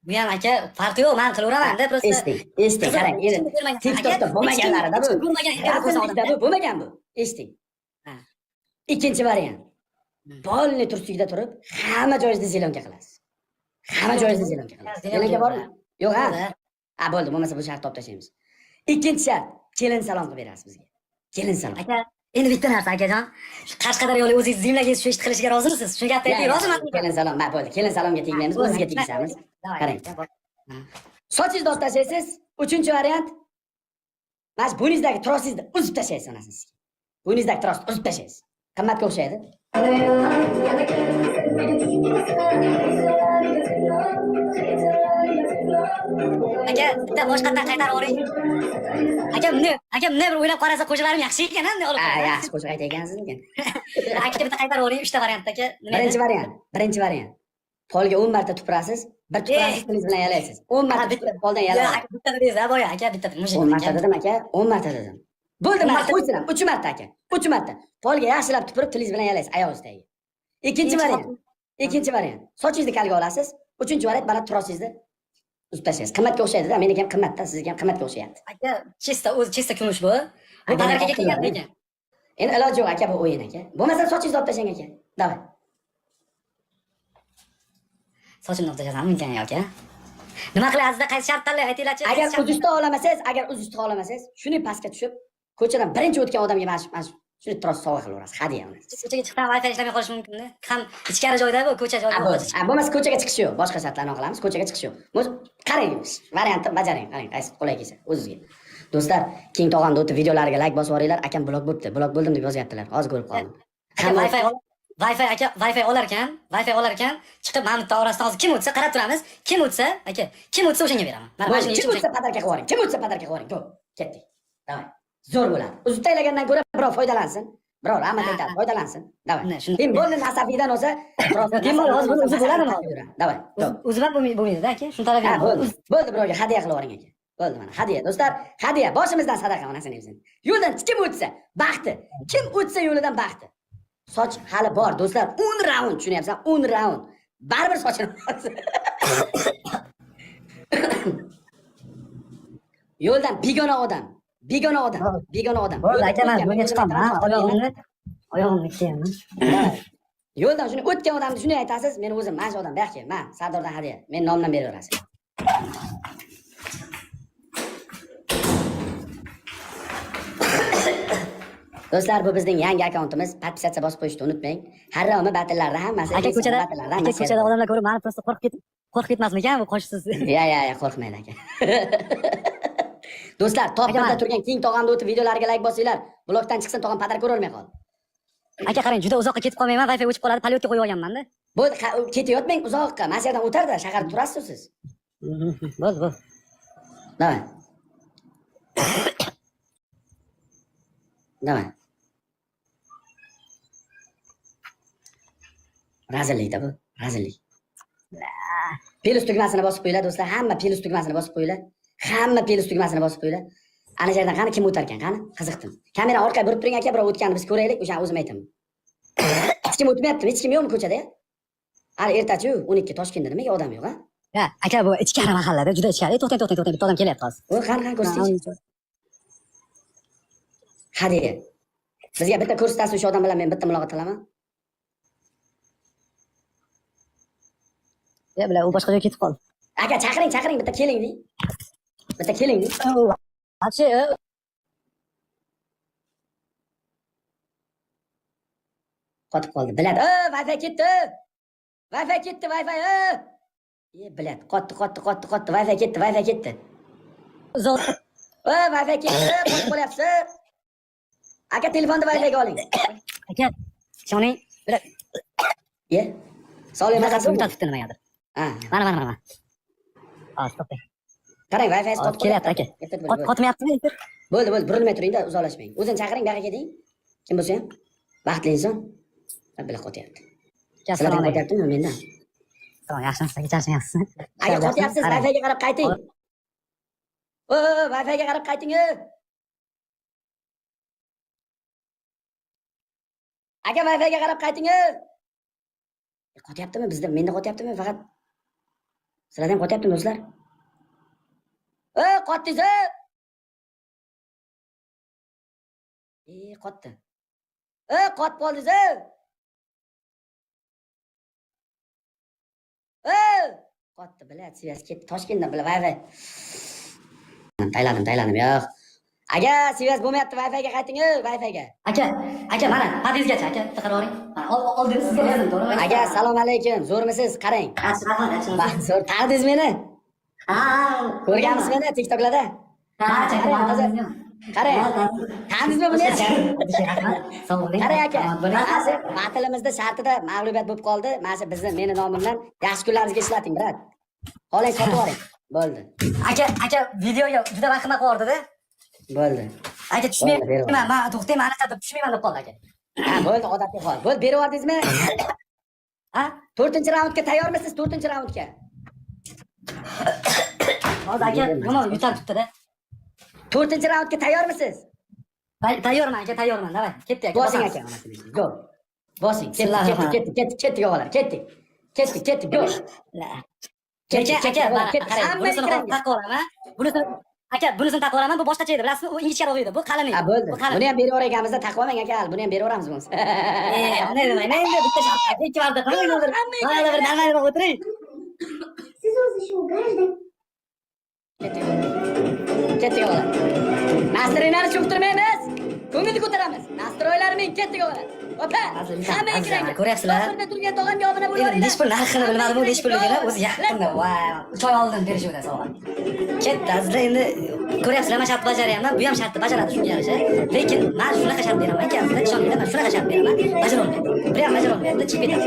Bu ham aka, farqi yo'q, men qilaveraman-da, prosta. Esting, qarang, endi TikTokda bo'lmaganlarida bu. Bo'lmagan bu. Esting. Ikkinchi variant. Polni tursugida turib, hamma joyingizni zelonka qilasiz. Zelonka bormi? Yo'q-a? Bo'ldi, bo'lmasa bu shart topib tashlaymiz. Ikkinchi shart, kelin salom qilib berasiz bizga. Kelin salom. Aka, endi bitta narsa akajon. Qashqadaryolik o'zingiz zimlaga shu ishni qilishiga rozimisiz? Shu gapni ayting, roziman? Kelin salom, bo'ldi. Kelin salomga tegmaymiz, o'zingizga tegishamiz. Qarang. Sochingizni olib tashlaysiz. Uchinchi variant. Mana bu bo'yningizdagi trosingizni uzib tashlaysiz onasiz. Bo'yningizdagi trosni uzib tashlaysiz. Qimmatga o'xshaydi. Aka, bitta boshqatdan qaytarib yuboring. Aka, bunday bir o'ylab qarasa qo'shalarim yaxshi ekan-a, bunday olib qarasa. Yaxshi qo'shiq aytaykansiz lekin. Aka, bitta qaytarib yuboring, 3 ta variantda aka. Birinchi variant. Polga 10 marta tupurasiz, bir tupurasiz tilingiz bilan yalaysiz. 10 marta tupurib poldan yalaysiz. Aka, bitta dedingiz, boya aka, bitta. 10 marta dedim aka, 10 marta dedim. Bo'ldi, mana qo'ysin ham 3 marta aka. 3 marta. Polga yaxshilab tupurib tilingiz bilan yalaysiz oyoq ustiga. Ikkinchi variant. Sochingizni kalga olasiz. Uchinchi variant mana trosingizni uzib tashlaysiz. Qimmatga o'xshaydi-da, meniki ham qimmatda, sizga ham qimmatga o'xshayapti. Aka, chista kumush bu. Bu badarkaga kelgan ekan. Endi iloji yo'q aka, bu o'yin aka. Bo'lmasa sochingizni olib tashlang aka. Davay. Sochimni olib tashlasham mumkin aka. Nima qilasizda, qaysi shart tanlay aytinglarchi? Agar o'zingiz olamasangiz, shuni pastga tushib, ko'chadan birinchi o'tgan odamga mana shuni tros sovg'a qilaverasiz, hadya uni. Ko'chaga chiqsam Wi-Fi ishlamay qolishi mumkinmi? Ham ichkari joyda bu, ko'cha joyda. Bo'lmasa ko'chaga chiqish yo'q, boshqa shartlarni qilamiz, ko'chaga chiqish yo'q. Qarang, variantni bajaring, qarang, qaysi qulay kelsa o'zingizga. Do'stlar, keng tog'amda o'tib videolariga like bosib yuboringlar. Akam blok bo'libdi, blok bo'ldim deb yozyaptilar. Hozir ko'rib qoldim. Wi-Fi olar ekan, chiqib mana bitta orasidan hozir kim o'tsa qarab turamiz. Kim o'tsa o'shanga beraman. Mana mashina kim o'tsa padarka qilib yuboring. Ko'p. Ketdik. Davay. Zo'r bo'ladi. Uzib taylagandan ko'ra birov foydalansin. Birov rahmat aytadi, foydalansin. Davay. Kim bo'ldi nasabiydan olsa, hozir buni uzib bo'ladimi? Davay. Uzib ham bo'lmaydi-da aka. Shuni talab qilamiz. Bo'ldi, birovga hadya qilib yuboring aka. Bo'ldi mana hadya. Do'stlar, hadya boshimizdan sadaqa mana sizning. Yo'ldan kim o'tsa, baxti. Kim o'tsa yo'lidan baxti. Soch hali bor do'stlar, 10 raund, tushunyapsan? 10 raund. Baribir sochini yo'ldan begona odam. Bo'ldi aka, men bunga chiqaman. Oyog'imni kiyaman. Yo'ldan shuni o'tgan odamni shunday aytasiz, men o'zim mana shu odam bu yoqqa, men Sardordan hadya. Men nomdan beraverasiz. Do'stlar, bu bizning yangi akkauntimiz. Podpisatsiya bosib qo'yishni unutmang. Harromi batillarda hammasi. Aka, ko'chada odamlar ko'rib, meni prosta qo'rqib ketmasmikan bu qo'shsiz? Ya, qo'rqmaydi aka. Do'stlar, top 1da turgan keng tog'amda o'tib videolariga like bosinglar. Blokdan chiqsin, tog'am padar ko'rolmay qoldi. Aka, qarang, juda uzoqqa ketib qolmayman, Wi-Fi o'chib qoladi, polyotga qo'yib olganman-da. Bo'ldi, ketayotmang uzoqqa. Mana shu yerdan o'tarda, shaharda turasiz siz. Bo'ldi. Davay. Razillikda bu, razillik. Pelus tugmasini bosib qo'yinglar do'stlar, hamma pelus tugmasini bosib qo'yinglar. Ana yerdan qani kim o'tar ekan, qani? Qiziqdim. Kamera orqaga burib turing aka, birov o'tganini biz ko'raylik, o'sha o'zim aytaman. Hech kim o'tmayaptimi? Hech kim yo'qmi ko'chada? Hali ertachi-yu, 12 Toshkentda nimaga odam yo'q, ha? Ha, aka, bu ichkari mahallada juda ichkari. To'xtang, bitta odam kelyapti hozir. Qani ko'rsatchi. Hadya. Bizga bitta ko'rsatasiz o'sha odam bilan men bitta muloqot qilaman. Bilan u boshqa joyga ketib qoldi. Aka, chaqiring, bitta keling-di. Achi, qotib qoldi. Biladi. Wi-Fi ketdi. Biladi. Qotdi. Wi-Fi ketdi. zo'r. Wi-Fi ketdi. Qotib qolyapsiz. Aka, telefonni Wi-Figa oling. Aka, shoning bir Soling mazasi o'tatibdi nimagadir. Mana. To'xtang. Qarang, Wi-Fi qotib kelyapti aka. Qotmayaptimi? Bo'ldi, burilmay turingda, uzoqlashmang. O'zini chaqiring, bu yoqqa keling. Kim bo'lsa ham baxtli inson. Bilan qotyapti. Assalomu alaykum. Qotyaptimi mendan? Salom, yaxshimisiz? Charchayapsiz? Aka, qotyapsiz, Wi-Figa qarab qayting. Wi-Figa qarab qayting. Aka, Wi-Figa qarab qayting. Qotyaptimi bizda? Menda qotyaptimi? Faqat sizlarda ham qotyaptimi do'stlar? Qotdingiz. Qotdi. Qotib qoldingiz. Qotdi, biladi, Sivas ketdi. Toshkentdan biladi Wi-Fi. Tayladim, yo'q. Aka, Sivas bo'lmayapti, Wi-Figa qayting, Wi-Figa. Aka, mana, padizgacha, aka, bitta qarab oling. Oldingiz sizga berdim, to'g'rimi? Aka, assalomu alaykum. Zo'rmisiz? Qarang. Rahmat. Zo'r, tanidingiz meni? Ha, Ko'rganmisiz meni TikToklarda? Ha, Qarang. Tanidingizmi buni? Sog' bo'ling. Qarang aka. Hozir batilimizda shartida mag'lubiyat bo'lib qoldi. Mana shu meni nomimdan yaxshi kunlaringizga ishlating, brat. Qoling sotib oling. Bo'ldi. Aka videoga juda vaqtim qoldi-da. Bo'ldi. Aka tushmayman. Men to'xtayman, ana tabi tushmayman deb qoldi aka. Ha, bo'ldi, odatiy hol. Bo'ldi, berib yubordingizmi? Ha? 4-raundga tayyormisiz? 4-raundga. Hozir aka nima yutar tutdi-da. 4-raundga tayyormisiz? Tayyorman aka, tayyorman. Davay, ketdik aka. Bosing aka. Go. Bosing. Ketdik o'g'lar, ketdik. Go. Bunisini taqib olaman. Bunisini taqib olaman. Bu boshqacha edi, bilasizmi? U ingichkaroq edi. Bu qalin edi. Ha, bo'ldi. Buni ham berib yuboramizda taqib olmang aka, buni ham berib yuboramiz bo'lsa. Unday demang. Men endi bitta shart, ikki marta qiling. Mayli bir dalmayroq o'tiring. Siz o'zi shu garajda Ketdik o'g'lar. Nastroylarni cho'ktirmaymiz. Ko'ngilni ko'taramiz. Nastroylarni ketdik o'g'lar. Opa, hamma ekranga. Ko'ryapsizlar? O'rnida turgan tog'amga obuna bo'lib Endi yuboringlar. nech pul narxini bilmadim, u nech pulligini o'zi yaqinda. Voy, 3 oy oldin berishuvdi sovg'a. Ketdi, azizlar endi ko'ryapsizlar, men shart bajaryapman, bu ham shartni bajaradi shunga yarasha. Lekin men shunaqa shart beraman, azizlar, ishoninglar, men shunaqa shart beraman, bajara olmaydi. Bu ham bajara olmaydi, chiqib ketadi.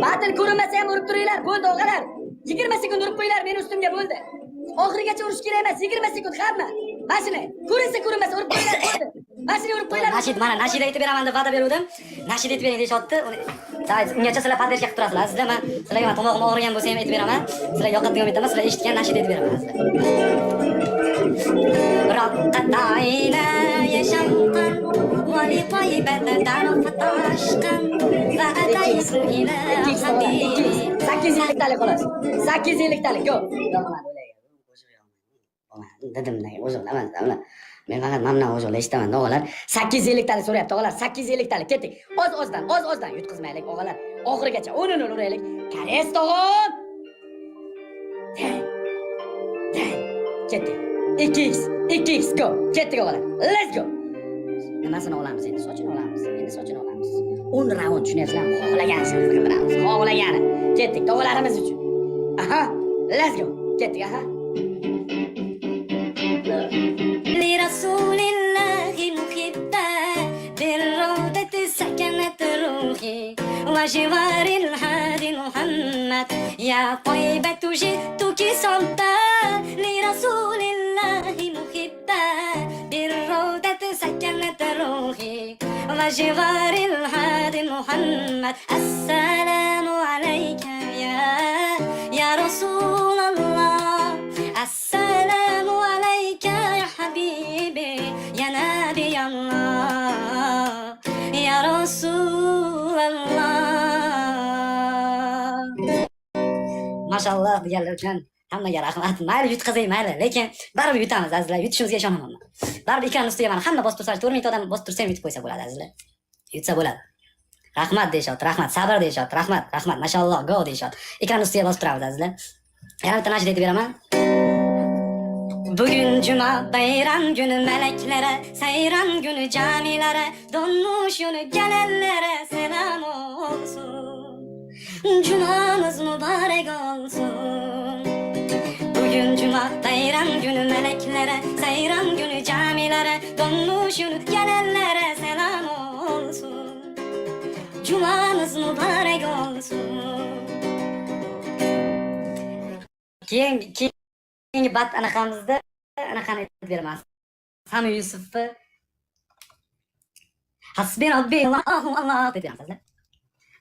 Batil ko'rinmasa ham urib turinglar. Bo'ldi o'g'alar. 20 sekund urib qo'yinglar meni ustimga, bo'ldi. Oxirigacha urish kerak emas, 20 sekund hamma. Mashina ko'rinsa ko'rinmasa urib qo'yinglar, bo'ldi. Mashina urib qo'yinglar. Nashida aytib beraman deb va'da bergandim. Nashida aytib bering deyapti. Ungacha sizlar poddershga qilib turasizlar. Sizlar men sizlarga tomog'im og'rigan bo'lsa ham aytib beraman. Sizlarga yoqadigan bittaman, sizlar eshitgan nashida aytib beraman sizlar. رقت عيناي شوقا ولطيبة طرفت عشقا فأتيت إلى حبيبي 8 yilliktalik xolos. 8 yilliktalik. Go. Dadimdan o'zim emas, men faqat mamnun o'zim eshitaman, o'g'alar. 8 yilliktalik so'rayapti, o'g'alar. 8 yilliktalik. Ketdik. O'z-o'zdan yutqizmaylik, o'g'alar. Oxirigacha o'nini uraylik. Kares tog'on. Ketdik. 2x, go. Ketdik o'g'alar. Let's go. Nimasini olamiz endi? Sochini olamiz. 10 raund tushunyapsizlarmi? Xohlagansiz qildiramiz. Xohlagani. Ketdik tog'alarimiz uchun. Aha, let's go. Ketdik, aha. لرسول الله محبا بالروضة سكنت روحي وجوار الهادي محمد يا طيبة جئتك صبا لرسول الله محبا بالروضة سكنت روحي وجوار الهادي محمد السلام عليك يا رسول الله السلام عليك يا حبيبي يا نبي الله يا رسول الله Maşallah deganlar uchun hammaga rahmat. Mayli yutqazay, mayli, lekin baribir yutamiz azizlar. Yutishimizga ishonaman men. Baribir ekran ustiga mana hamma bosib tursa, 4 ming odam bosib tursa ham yutib qo'ysa bo'ladi azizlar. Yutsa bo'ladi. Rahmat deyishyapti, rahmat, sabr deyishyapti, rahmat, mashalloh, go deyishyapti. Ekran ustiga bosib turamiz azizlar. Yana bitta nashid aytib beraman. Bugün cuma bayram günü meleklere, seyran günü camilere, donmuş yönü gelenlere selam olsun. Cumamız mübarek olsun. Bugün cuma bayram günü meleklere, seyran günü camilere, donmuş yönü gelenlere selam olsun. Cumamız mübarek olsun. Keyingi bat anaqamizda anaqani aytib beraman. Sami Yusufni Hasbi Robbi Alloh deb beramiz.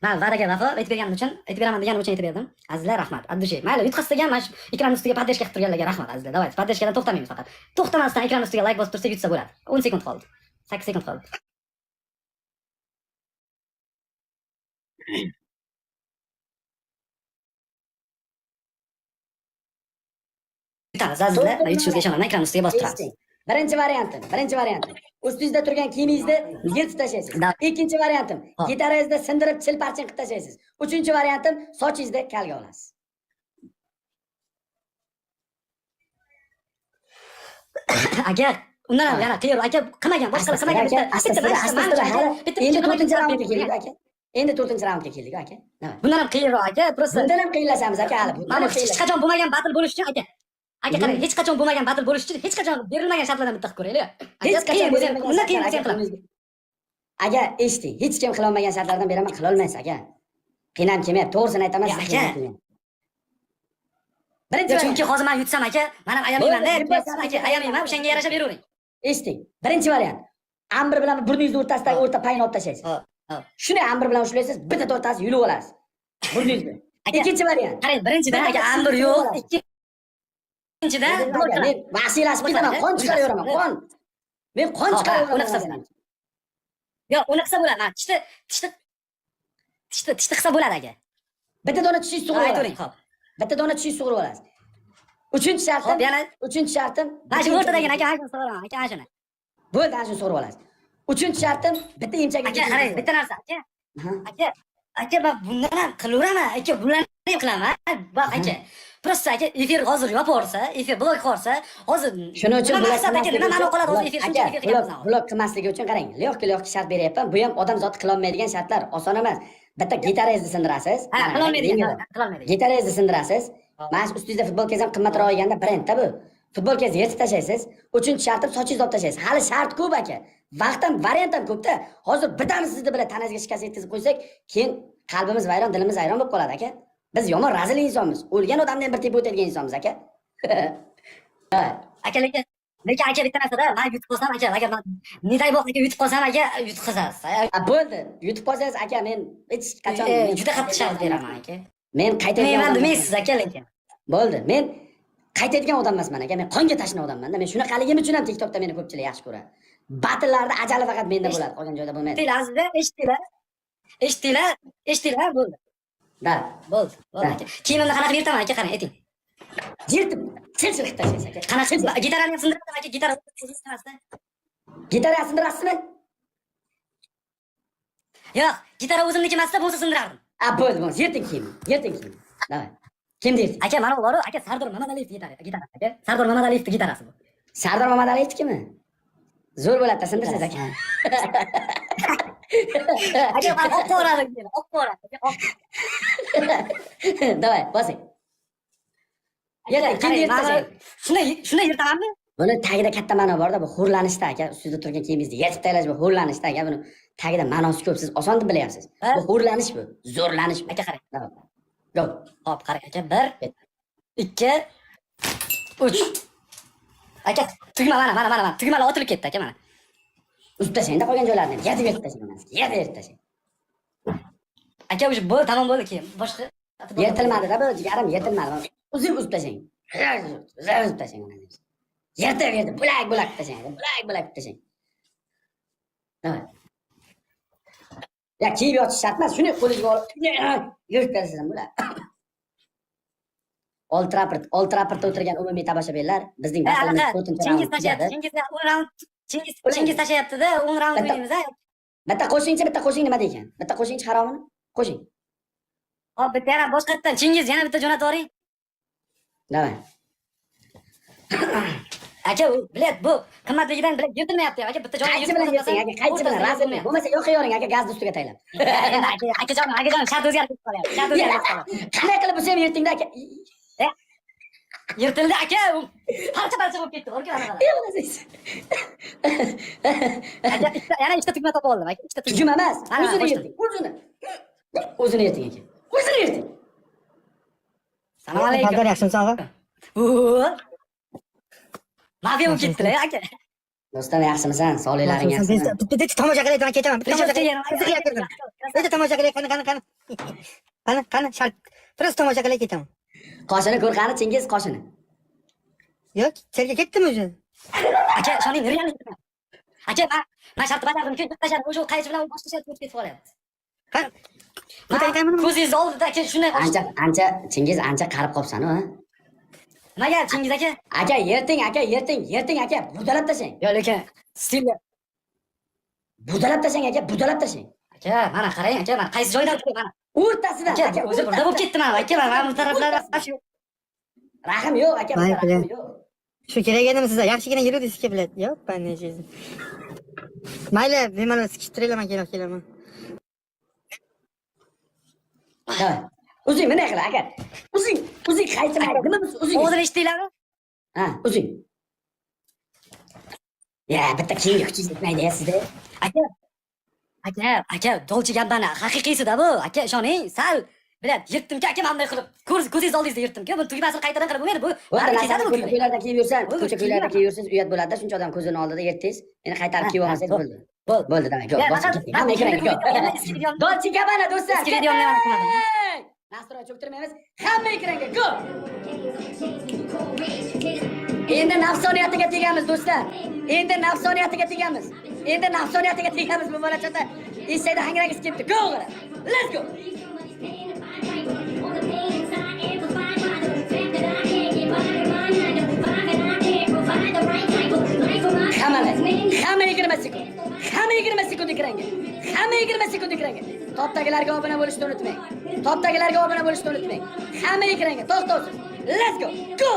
Men va'daga vafo aytib berganim uchun, aytib beraman deganim uchun aytib berdim. Azizlar, rahmat. Abdushay, mayli, yutqazsagan mana shu ekran ustiga poddershka qilib turganlarga rahmat azizlar. Davay, poddershkadan to'xtamaymiz faqat. To'xtamasdan ekran ustiga like bosib tursa yutsa bo'ladi. 10 sekund qoldi. 8 sekund qoldi. Yutamiz azizlar, yutishimizga ishonaman, ekran ustiga bosib turamiz. Birinchi variantim. Ustingizda turgan kiyimingizni yirtib tashlaysiz. Ikkinchi variantim, gitarangizni sindirib chilparchin qilib tashlaysiz. Uchinchi variantim, sochingizni kalga olasiz. Aka, undan ham yana qiyin, aka qilmagan, boshqalar qilmagan bitta. Endi 4-raundga keldik aka. Endi 4-raundga keldik aka. Nima? Bundan ham qiyinroq aka, просто. Bundan ham qiyinlashamiz aka hali. Mana hech qachon bo'lmagan battle bo'lish uchun aka. Aka qarang, hech qachon bo'lmagan battle bo'lish uchun hech qachon berilmagan shartlardan bitta qilib ko'raylik. Hech qachon bundan keyin bo'lsa ham qilamiz. Aka, eshiting, hech kim qila olmagan shartlardan beraman, qila olmaysiz aka. Qiynam kelmayapti, to'g'risini aytaman Ya, sizga. aka. qiynam kelmayapti. Birinchi Chunki hozir men yutsam aka, men ham ayamayman-da. Bo'ldi, Aka, ayamayman, o'shanga yarasha beravering. eshiting. Birinchi variant. Ambir bilan burningizni o'rtasidagi o'rta payni olib tashlaysiz. Hop. Shuni ambir bilan ushlaysiz, bitta to'rttasi yulib olasiz. Burningizni. Aka, Ikkinchi variant. qarang, birinchidan aka ambir yo'q, ikkinchidan Men vasiylashib ketaman, qon chiqaraveraman, qon. Men qon Uni chiqaraveraman. qilsa yo'q, uni qilsa bo'ladi. Men tishni qilsa bo'ladi aka. Bitta dona tishingizni sug'urib Aytavering, olasiz. hop. Bitta dona tishingizni sug'urib olasiz. Uchinchi shartim, Hop, yana uchinchi shartim. mana shu o'rtadagini aka, shuni so'raman, aka, shuni. Bo'ldi, ana shuni sug'urib olasiz. Uchinchi shartim, bitta emchakni. Aka, qarang, bitta narsa, aka. Aha. Aka, men bundan ham qilaveraman, aka, bularni ham qilaman. Bak, aka. Prosta aka, efir hozir yopaversa, efir blok qilsa, hozir Shuning uchun nima maqsad aka, nima ma'no qoladi hozir efir shuncha efir qilyapmiz. blok qilmasligi uchun qarang, lyoq shart beryapman. Bu ham odam zoti qila olmaydigan shartlar, oson emas. Bitta gitarangizni sindirasiz. Ha, qila olmaydigan, qila olmaydigan. Gitarangizni sindirasiz. Mana shu ustingizda futbolkangiz ham qimmatroq olganda brendda bu. Futbolkangizni yirtib tashlaysiz. Uchinchi shartim sochingizni olib tashlaysiz. Hali shart ko'p aka. Vaqt ham, variant ham ko'pda. Hozir birdami sizni bilan tanangizga shikast yetkazib qo'ysak, keyin qalbimiz vayron, dilimiz vayron bo'lib qoladi aka. Biz yomon razil insonmiz. O'lgan odamni ham bir tepib o'tadigan insonmiz aka. Aka, lekin aka bitta narsada, men yutib qolsam aka, agar men niday boq aka yutib qolsam aka, yutqizasiz. Bo'ldi. Yutib qolsangiz aka, men hech qachon Juda qattiq shart beraman aka. men qaytadigan Men odam demaysiz aka, lekin. Bo'ldi. Men qaytadigan odam emasman aka. Men qonga tashna odamman-da. Men shunaqaligim uchun ham TikTokda meni ko'pchilik yaxshi ko'radi. Battlelarda ajali faqat menda bo'ladi, qolgan joyda bo'lmaydi. Eshitdinglar, bo'ldi. Da. Bo'ldi aka. Kiyimimni qanaqa yirtaman aka, qarang, ayting. Yirtib, chil-chil qilib tashlaysiz aka. Qanaqa gitarani ham sindirdim aka, gitara sindirmasdan. Gitara sindirasizmi? Yo'q, gitara o'zimniki emasda bo'lsa sindirardim. Bo'ldi, bo'ldi. Yirting kiyimni. Davay. Kimni yirting? Aka, mana bu bor, aka, Sardor Mamadaliyevning gitarasi aka. Sardor Mamadaliyevning gitarasi bu. Sardor Mamadaliyevnikimi? Zo'r bo'ladi, sindirsiz aka. Aka, men oq qo'radim, oq qo'ra. Davay, bosing. Kimni yirtasiz? Shuni yirtamanmi? Buni tagida katta ma'no bor-da, bu xo'rlanishda aka. Ustida turgan kiyimingizni yirtib tashlash bu xo'rlanishda aka. Buni tagida ma'nosi ko'p. Siz oson deb bilyapsiz. Bu xo'rlanish bu, zo'rlanish. Aka, qarang. Go. Hop, qarang aka, 1 2 3. Aka, tugma mana. Tugmalar otilib ketdi aka, mana. Uzib tashlang-da qolgan joylarini. Yetib tashlang. Yetib tashlang. Aka, o'sha bo'ldi, tamom bo'ldi keyin. Boshqa Yirtilmadi-da bu, jigarim yirtilmadi. Uzib tashlang. Uzib tashlang mana. Yirtib, bo'lak tashlang. Bo'lak tashlang. Davay. Ya kiyib yotish shart emas, shuni qo'lingizga olib yurib bersangiz bo'ladi. Old Traffordda o'tirgan umumiy tomoshabinlar bizning bahsimiz 4-raund. Chingiz tashlayapti-da, 10 raund o'ynaymiz-a. Bitta qo'shing nima deykan? Bitta qo'shingchi haromini? Qo'shing. Hop, bitta yana boshqatdan Chingiz yana bitta jo'natib yuboring. Davay. Aka, bilet bu qimmatligidan bilet yirtilmayapti aka, bitta joyga Qaysi bilan yirting aka? Qaysi bilan razil? Bo'lmasa yo'q yoring aka, gazni ustiga taylab. Akajon, shart o'zgarib qolyapti. Qanday qilib bo'lsa ham yirtingda aka. Yirtildi aka. Parcha bo'lib ketdi. Aka, yana ikkita tugma topib oldim aka. Ikkita tugma emas. O'zini yirting. O'zini yirting aka. O'zini yirting. Assalomu alaykum. Qadar yaxshimisiz og'a? Mafiya bo'lib ketdilar aka. Do'stim, yaxshimisan? Sog'liklaring yaxshimi? Bitta tomosha qilayotgan man ketaman. Bitta tomosha qilayotgan. Bitta tomosha qilayotgan, qani, shart. Biroz tomosha qilay ketaman. Qoshini ko'r, qani Chingiz qoshini. Yo'q, cherga ketdim o'zi. Aka, shoning real. Aka, men shartni bajardim, kun tashladim. O'sha qaychi bilan boshqa shart o'tib ketib qolyapti. Qani? Bitta aytaymi? Ko'zingiz oldida aka, shuni Ancha Chingiz ancha qarib qolsan-ku, ha? Nimaga Chingiz aka? Aka, yirting aka, budalab tashlang. Yo'q, lekin stilga budalab tashlang aka, budalab tashlang. aka, mana qarang aka, mana qaysi joydan o'tib mana. O'rtasidan Aka, o'zi burada bo'lib ketdiman aka, mana bu taraflar shu. Rahim yo'q aka, rahim yo'q. Shu kerak edimi sizlar? Yaxshigina yuruvdingizki bilet. Yo'q, bandajiz. Mayli, bemalol sikishtiringlar, men kelaman. Davay. Uzing, bunday qil, aka. Uzing qaytmaydi. Nima biz uzing? Hozir eshitdinglarmi? Ha, uzing. Ya, bitta kiyimga kuchingiz yetmaydi ya sizda. Aka, Dolce Gabbana haqiqiysida bu. Aka, ishoning, sal bilan yirtdim-ku aka bunday qilib. Ko'zingiz oldingizda yirtdim-ku. Buni tugmasini qaytadan qilib bo'lmaydi bu. Bo'ldi, Baribir ketadi bu ko'cha kuylar. ko'ylarda kiyib yursan, ko'cha ko'ylarda kiyib yursangiz uyat bo'ladi-da, shuncha odam ko'zini oldida yirtdingiz. Meni qaytarib kiyib olmasangiz bo'ldi. Bo'ldi, davay, go. Hamma ekranga go. Dolce Gabbana do'stlar. Eski videomni ham ko'rdim. Nastroy cho'ktirmaymiz. Hamma ekranga go. Endi nafsoniyatiga tegamiz do'stlar. Endi nafsoniyatiga tegamiz bu bolachada. Esayda hangragingiz kelibdi. Go o'g'lar. Let's go. Hamma 20 sekund. Hamma 20 sekund ekranga. Topdagilarga obuna bo'lishni unutmang. Hamma ekranga to'xtavsiz. Let's go. Go.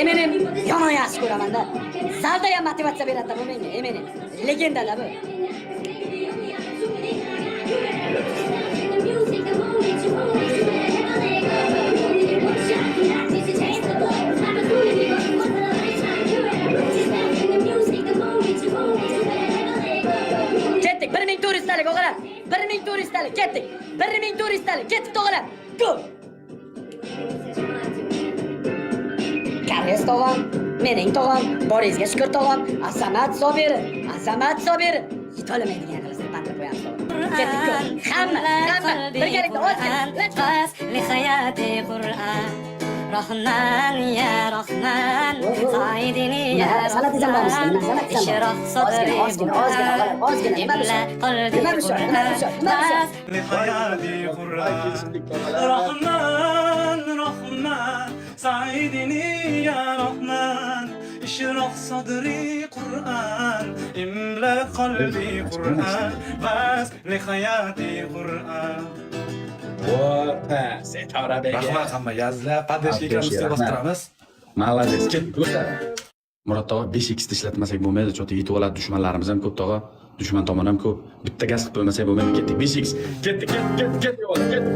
Eminem yomon yaxshi ko'raman-da. Zalda ham motivatsiya beradi bu menga. Eminem legenda-da bu. Ketdik 1400 talik o'g'lar. 1400 talik ketdik. 1400 talik ketdik o'g'lar. Go. Kares tog'am, mening tog'am, boringizga shukr tog'am, Azamat Sobirov. Yetolmaydigan qilib bandirib qo'yamiz. Ketdik go. Hamma birgalikda Qur'an Rahman ya Rahman Saidini ya Salatizam bormiz. Ishrah sadri Ozgina. Nima bu sho'r? Nihayati Qur'an Rahman Saidini ya Rahman اشرح صدري قرآن املأ قلبي قرآن بس لخياتي قرآن Setora bega. Rahmat hamma yazlar, podдержка ekraniga bostiramiz. Молодец. Do'stlar, Murod tog'a 5x ishlatmasak bo'lmaydi, chota yetib oladi, dushmanlarimiz ham ko'p tog'a. Dushman tomon ham ko'p. Bitta gaz qilib qo'ymasak bo'lmaydi, ketdik 5x. Ketdik.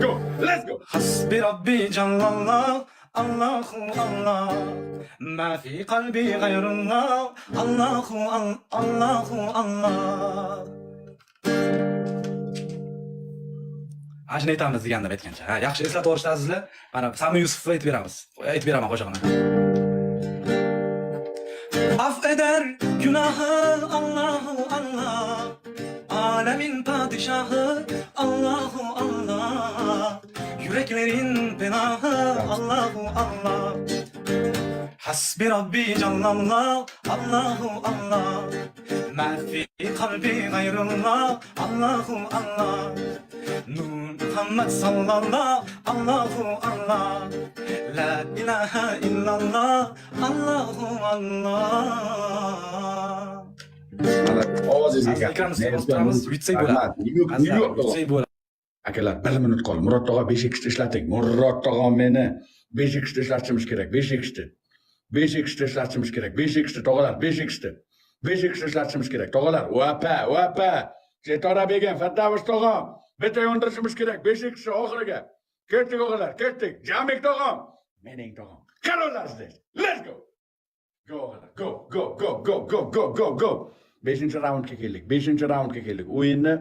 Go. Let's go. Hasbi Robbi Jallalloh Allahu Allah ma fi qalbi g'ayrulloh Allahu Allah Ajni aytamiz deganlar aytgancha. Ha, yaxshi eslatib olishdi azizlar. Mana Sami Yusufova aytib beraman qo'shig'ini. Af eder günahı Allahu Allah Alemin padişahı Allahu Allah Yüreklerin penahı Allahu Allah Hasbi Rabbi Jallallah Allahu Allah Ma fi kalbi gayrullah Allahu Allah Nur Muhammed sallallah Allahu Allah La ilahe illallah Allahu Allah Ovozingizga yutsak bo'ladi. Akalar 1 minut qoldi. Murod tog'a 5x ishlating. Murod tog'am meni 5x ishlatishimiz kerak. 5x ishlatishimiz kerak. 5x tog'alar 5x ishlatishimiz kerak. Tog'alar vapa. Setora begim, Fattavish tog'am. Bitta yondirishimiz kerak. 5x oxiriga. Ketdik o'g'lar, ketdik. Jamik tog'am. Mening tog'am. Qarorlaringiz. Let's go. Go. 5-raundga keldik. O'yinni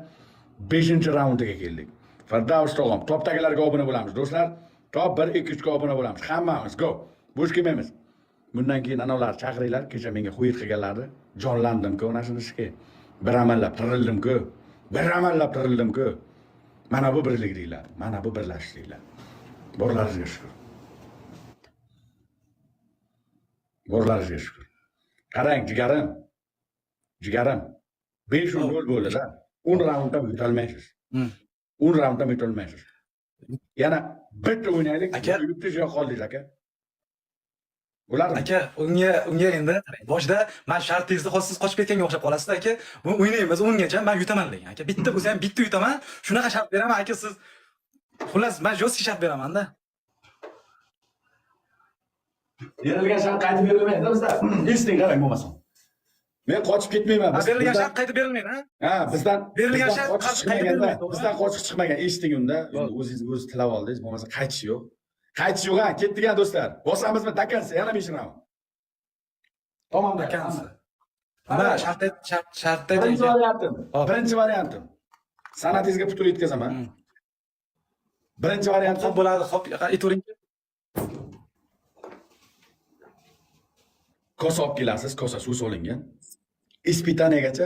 5-raundiga keldik. Fardaus tog'am, topdagilarga obuna bo'lamiz do'stlar. Top 1-2 ga obuna bo'lamiz. Hammamiz go. Bo'sh kelmaymiz. Bundan keyin anolar chaqiringlar, kecha menga xuyit qilganlarni jonlandim-ku, mana shuni ishga. Bir amallab tirildim-ku. Mana bu birlik deyiladi. Mana bu birlashish deyiladi. Borlaringizga shukr. Qarang, jigarim. 5-0 bo'ldi-da. 10 raundda yutolmaysiz. 10 raundda yutolmaysiz. Yana bitta o'ynaylik. Yutib qoldingiz aka. Ular aka, unga endi boshida men shartingizni hozir siz qochib ketganga o'xshab qolasiz aka. Bu o'ynaymiz 10 gacha men yutaman degan aka. Bitta bo'lsa ham bitta yutaman. Shunaqa shart beraman aka siz. Xullas men jo'ski shart beraman-da. Berilgan shart qaytib berilmaydi bizda. Eshiting qarang bo'lmasam. Men qochib ketmayman. Berilgan shart qaytib berilmaydi, ha? Ha, bizdan Berilgan shart qochib qaytib chiqmaganda, berilmaydi. bizdan qochib chiqmagan eshiting unda. Endi o'zingiz tilab oldingiz, bo'lmasa qaytish yo'q. Qaytish yo'q, ha, ketdigan do'stlar. Bosamizmi takansi, yana 5 raund. Tamom, Takansi. Mana shartda Birinchi variantim. Birinchi variantim. Sanatingizga putur yetkazaman. Birinchi variantim Xo'p bo'ladi, xo'p, aytavering. kosa olib kelasiz, kosa suv solingan. Ispitaniyagacha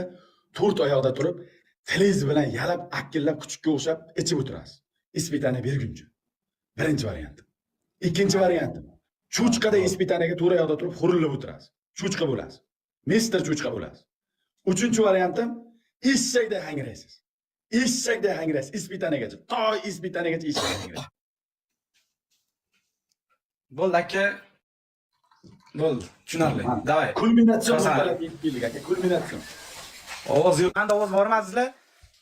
4 oyoqda turib, tilingiz bilan yalab, akkillab, kuchukka o'xshab ichib o'tirasiz. Ispitaniya berguncha. Birinchi variantim. Ikkinchi variantim. Chuchqada ispitaniyaga 4 oyoqda turib, xurilib o'tirasiz. Chuchqa bo'lasiz. Mister Chuchqa bo'lasiz. Uchinchi variantim, eshakday hangraysiz. Eshakday hangraysiz ispitaniyagacha. To ispitaniyagacha eshakday hangraysiz. Bo'ldi aka. Bo'ldi, tushunarli. Davay. Kulminatsion nuqtalarga yetib keldik aka, kulminatsion. Ovoz yo'q. Menda ovoz bormi azizlar?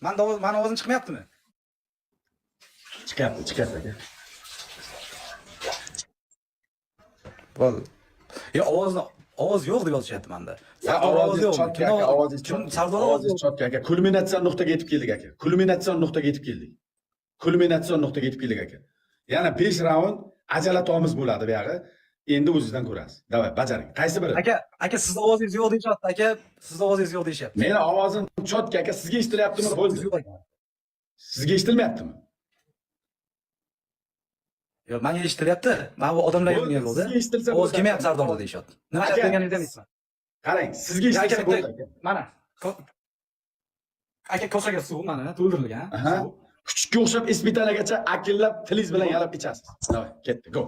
Meni ovozim chiqmayaptimi? Chiqyapti aka. Bo'ldi. Yo, ovoz yo'q deb yozishyapti menda. Ya ovozingiz chotga aka, Sardor ovozingiz chotga aka. Kulminatsion nuqtaga yetib keldik aka. Kulminatsion nuqtaga yetib keldik. Kulminatsion nuqtaga yetib keldik aka. Yana 5 raund ajalatomiz bo'ladi bu yog'i. Endi o'zingizdan ko'rasiz. Davay, bajaring. Qaysi biri? Aka, sizni ovozingiz yo'q deyapti. Aka, sizni ovozingiz yo'q deyapti. Meni ovozim chotga aka, sizga eshitilyaptimi? Bo'ldi. Sizga eshitilmayaptimi? Yo'q, menga eshitilyapti. Mana bu odamlar yo'q bo'ldi. Sizga eshitilsa Ovoz kelmayapti Sardorda deyapti. Nima gap deganingizda aytsan. Qarang, sizga eshitilsa bo'ldi aka. Mana. Aka, kosaga suv mana to'ldirilgan. Aha. Kuchukka o'xshab ispitaniyagacha akillab, tilingiz bilan yalab ichasiz. Davay, ketdi. Go.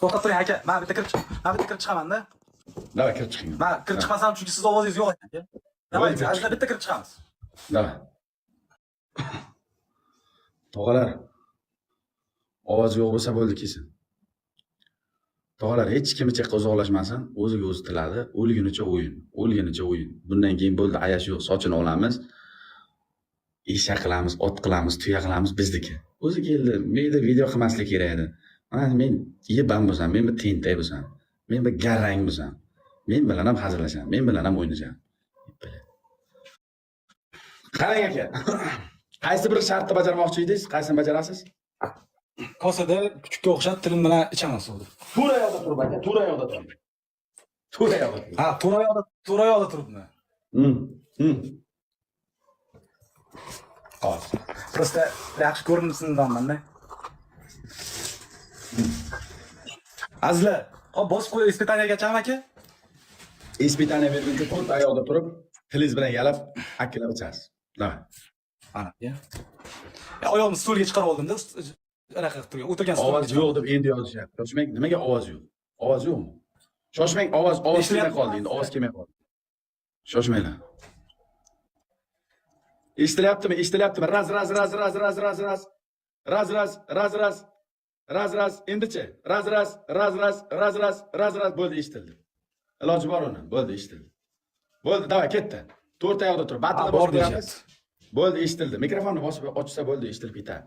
To'xtab turing aka. Men bitta kirib chiqaman-da. Davay, kirib chiqing. Men kirib chiqmasam chunki siz ovozingiz yo'q ekan. Davay, azizlar bitta kirib chiqamiz. Davay. Tog'alar. Ovoz yo'q bo'lsa bo'ldi kesin. Tog'alar hech kim hech yoqqa uzoqlashmasin, o'ziga o'zi tiladi, o'lgunicha o'yin, o'lgunicha o'yin. Bundan keyin bo'ldi, ayash yo'q, sochini olamiz. Eshak qilamiz, ot qilamiz, tuya qilamiz bizniki. O'zi keldi, menda video qilmaslik kerak edi. Mana men yebam bo'lsam, men bir tentay bo'lsam, men bir garang bo'lsam, men bilan ham hazillasham, men bilan ham o'ynasham. Qarang aka. Qaysi bir shartni bajarmoqchi edingiz? Qaysini bajarasiz? Kosada kuchukka o'xshab tilim bilan ichaman suvni. To'ra yoqda turib aka, to'ra yoqda turib. To'ra yoqda turib. Ha, to'ra yoqda turibmi? Hop. Просто yaxshi ko'rinsindanman-da. Azizlar, hop bosib qo'y ispitaniyagachami aka? Ispitaniya berguncha 4 oyoqda turib, tilingiz bilan yalab, akkilab ichasiz. Davay. Mana, ya. Oyog'imni stulga chiqarib oldim-da, anaqa qilib turgan, o'tirgan stulga. Ovoz yo'q deb endi yozishyapti. Shoshmang, nimaga ovoz yo'q? Ovoz yo'qmi? Shoshmang, ovoz kelmay qoldi endi, ovoz kelmay qoldi. Shoshmanglar. Eshitilyaptimi? Eshitilyaptimi? Raz. Endichi. Raz. Bo'ldi, eshitildi. Iloji bor uni. Bo'ldi, eshitildi. Bo'ldi, davay, ketdi. 4 oyoqda turib, batini bosib qo'yamiz. Bo'ldi, eshitildi. Mikrofonni bosib ochsa bo'ldi, eshitilib ketadi.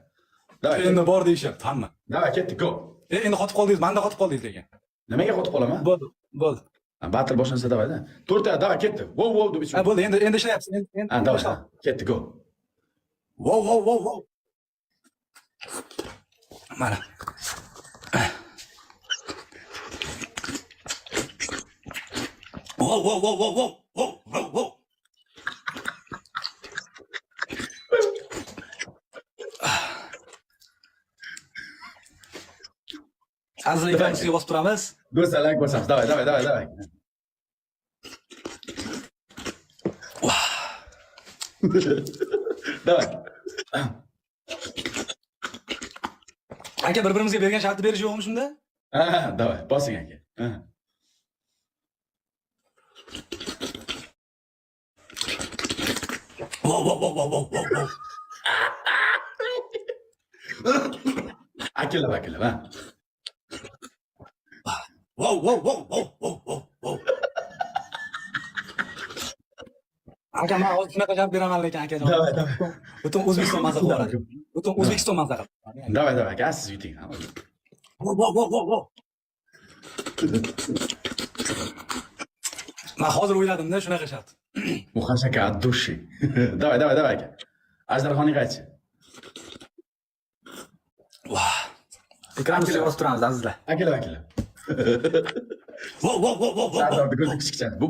Davay. Endi bor deyishyapti hamma. Davay, ketdi, go. Endi qotib qoldingiz, menda qotib qoldingiz degan. Nimaga qotib qolaman? Bo'ldi. Battle boshlansa davayda. 4 oyoq, davay, ketdi. Wow deb ichib. Ha, bo'ldi, endi ishlayapsiz. Endi davay. Ketdi, go. Wow. Mana. Wow. Azizlar ikkalamiz bosib turamiz. Go'zallik bosamiz. Davay. Davay. Aka bir-birimizga bergan shartni berish yo'qmi shunda? Ha, davay, bosing aka. Wow. Akillab, ha. Wow. Aka, men hozir shunaqa javob beraman lekin akajon. Davay. Butun O'zbekiston mazza qiladi. Butun O'zbekiston mazza qiladi. Davay, aka, siz yuting. Men hozir o'yladimda shunaqa shart. Muhash aka от души. Давай aka. Ajdarxoning qaychi? Vah. Ekran ustiga bosib turamiz azizlar. Akalar. Sardorni ko'zi kichikcha. Bu.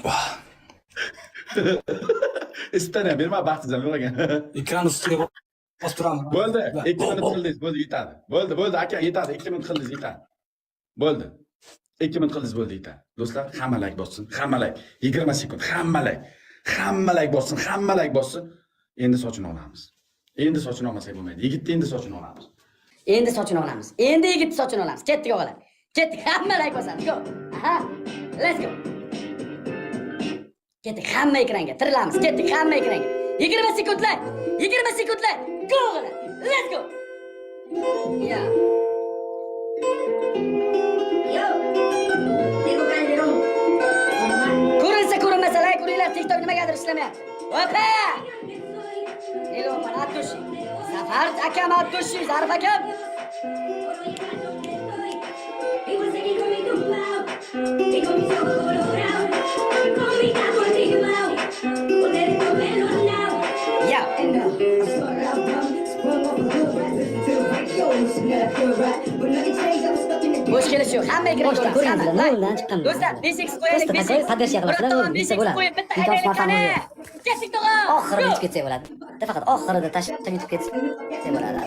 Vah. Isitani berma baxtijam yo'q ekan. Ekran ustiga bosib turamiz. Bo'ldi. 2 minut qildingiz, bo'ldi yetadi. Bo'ldi aka yetadi. 2 minut qildingiz yetadi. Bo'ldi. 2 minut qildingiz bo'ldi yetadi. Do'stlar, hamma like bossin, hamma like. 20 sekund hamma like. Hamma like bossin, hamma like bossin. Endi sochini olamiz. Endi sochini olmasak bo'lmaydi. Yigitni endi sochini olamiz. Endi sochini olamiz. Endi yigitni sochini olamiz. Ketdik o'g'illar. Ketdik. Hamma like bosamiz. Go. Aha. Let's go. Ketdik hamma ekranga. Tirilamiz. Ketdik hamma ekranga. 20 sekundlar. 20 sekundlar. Go o'g'illar. Let's go. Ya. Ko'rinsa ko'rinmasa like uringlar. TikTok nimagadir ishlamayapti. Opa! Niloman Attushi. Safar akam Attushi, Zarif akam. Ya, Boş kelish yo'q. Hamma ekranga Boshdan ko'ringizlar, noldan chiqqan. Do'stlar, 5x qo'yaylik, 5x. Podversiya qilasizlar, bilsa bo'ladi. Bitta Imtihon haydaylik smartfoni qani. yo'q. Ketdik tog'a. Oxirida yutib ketsa bo'ladi. Bitta faqat oxirida tashlab yutib ketsa bo'ladi.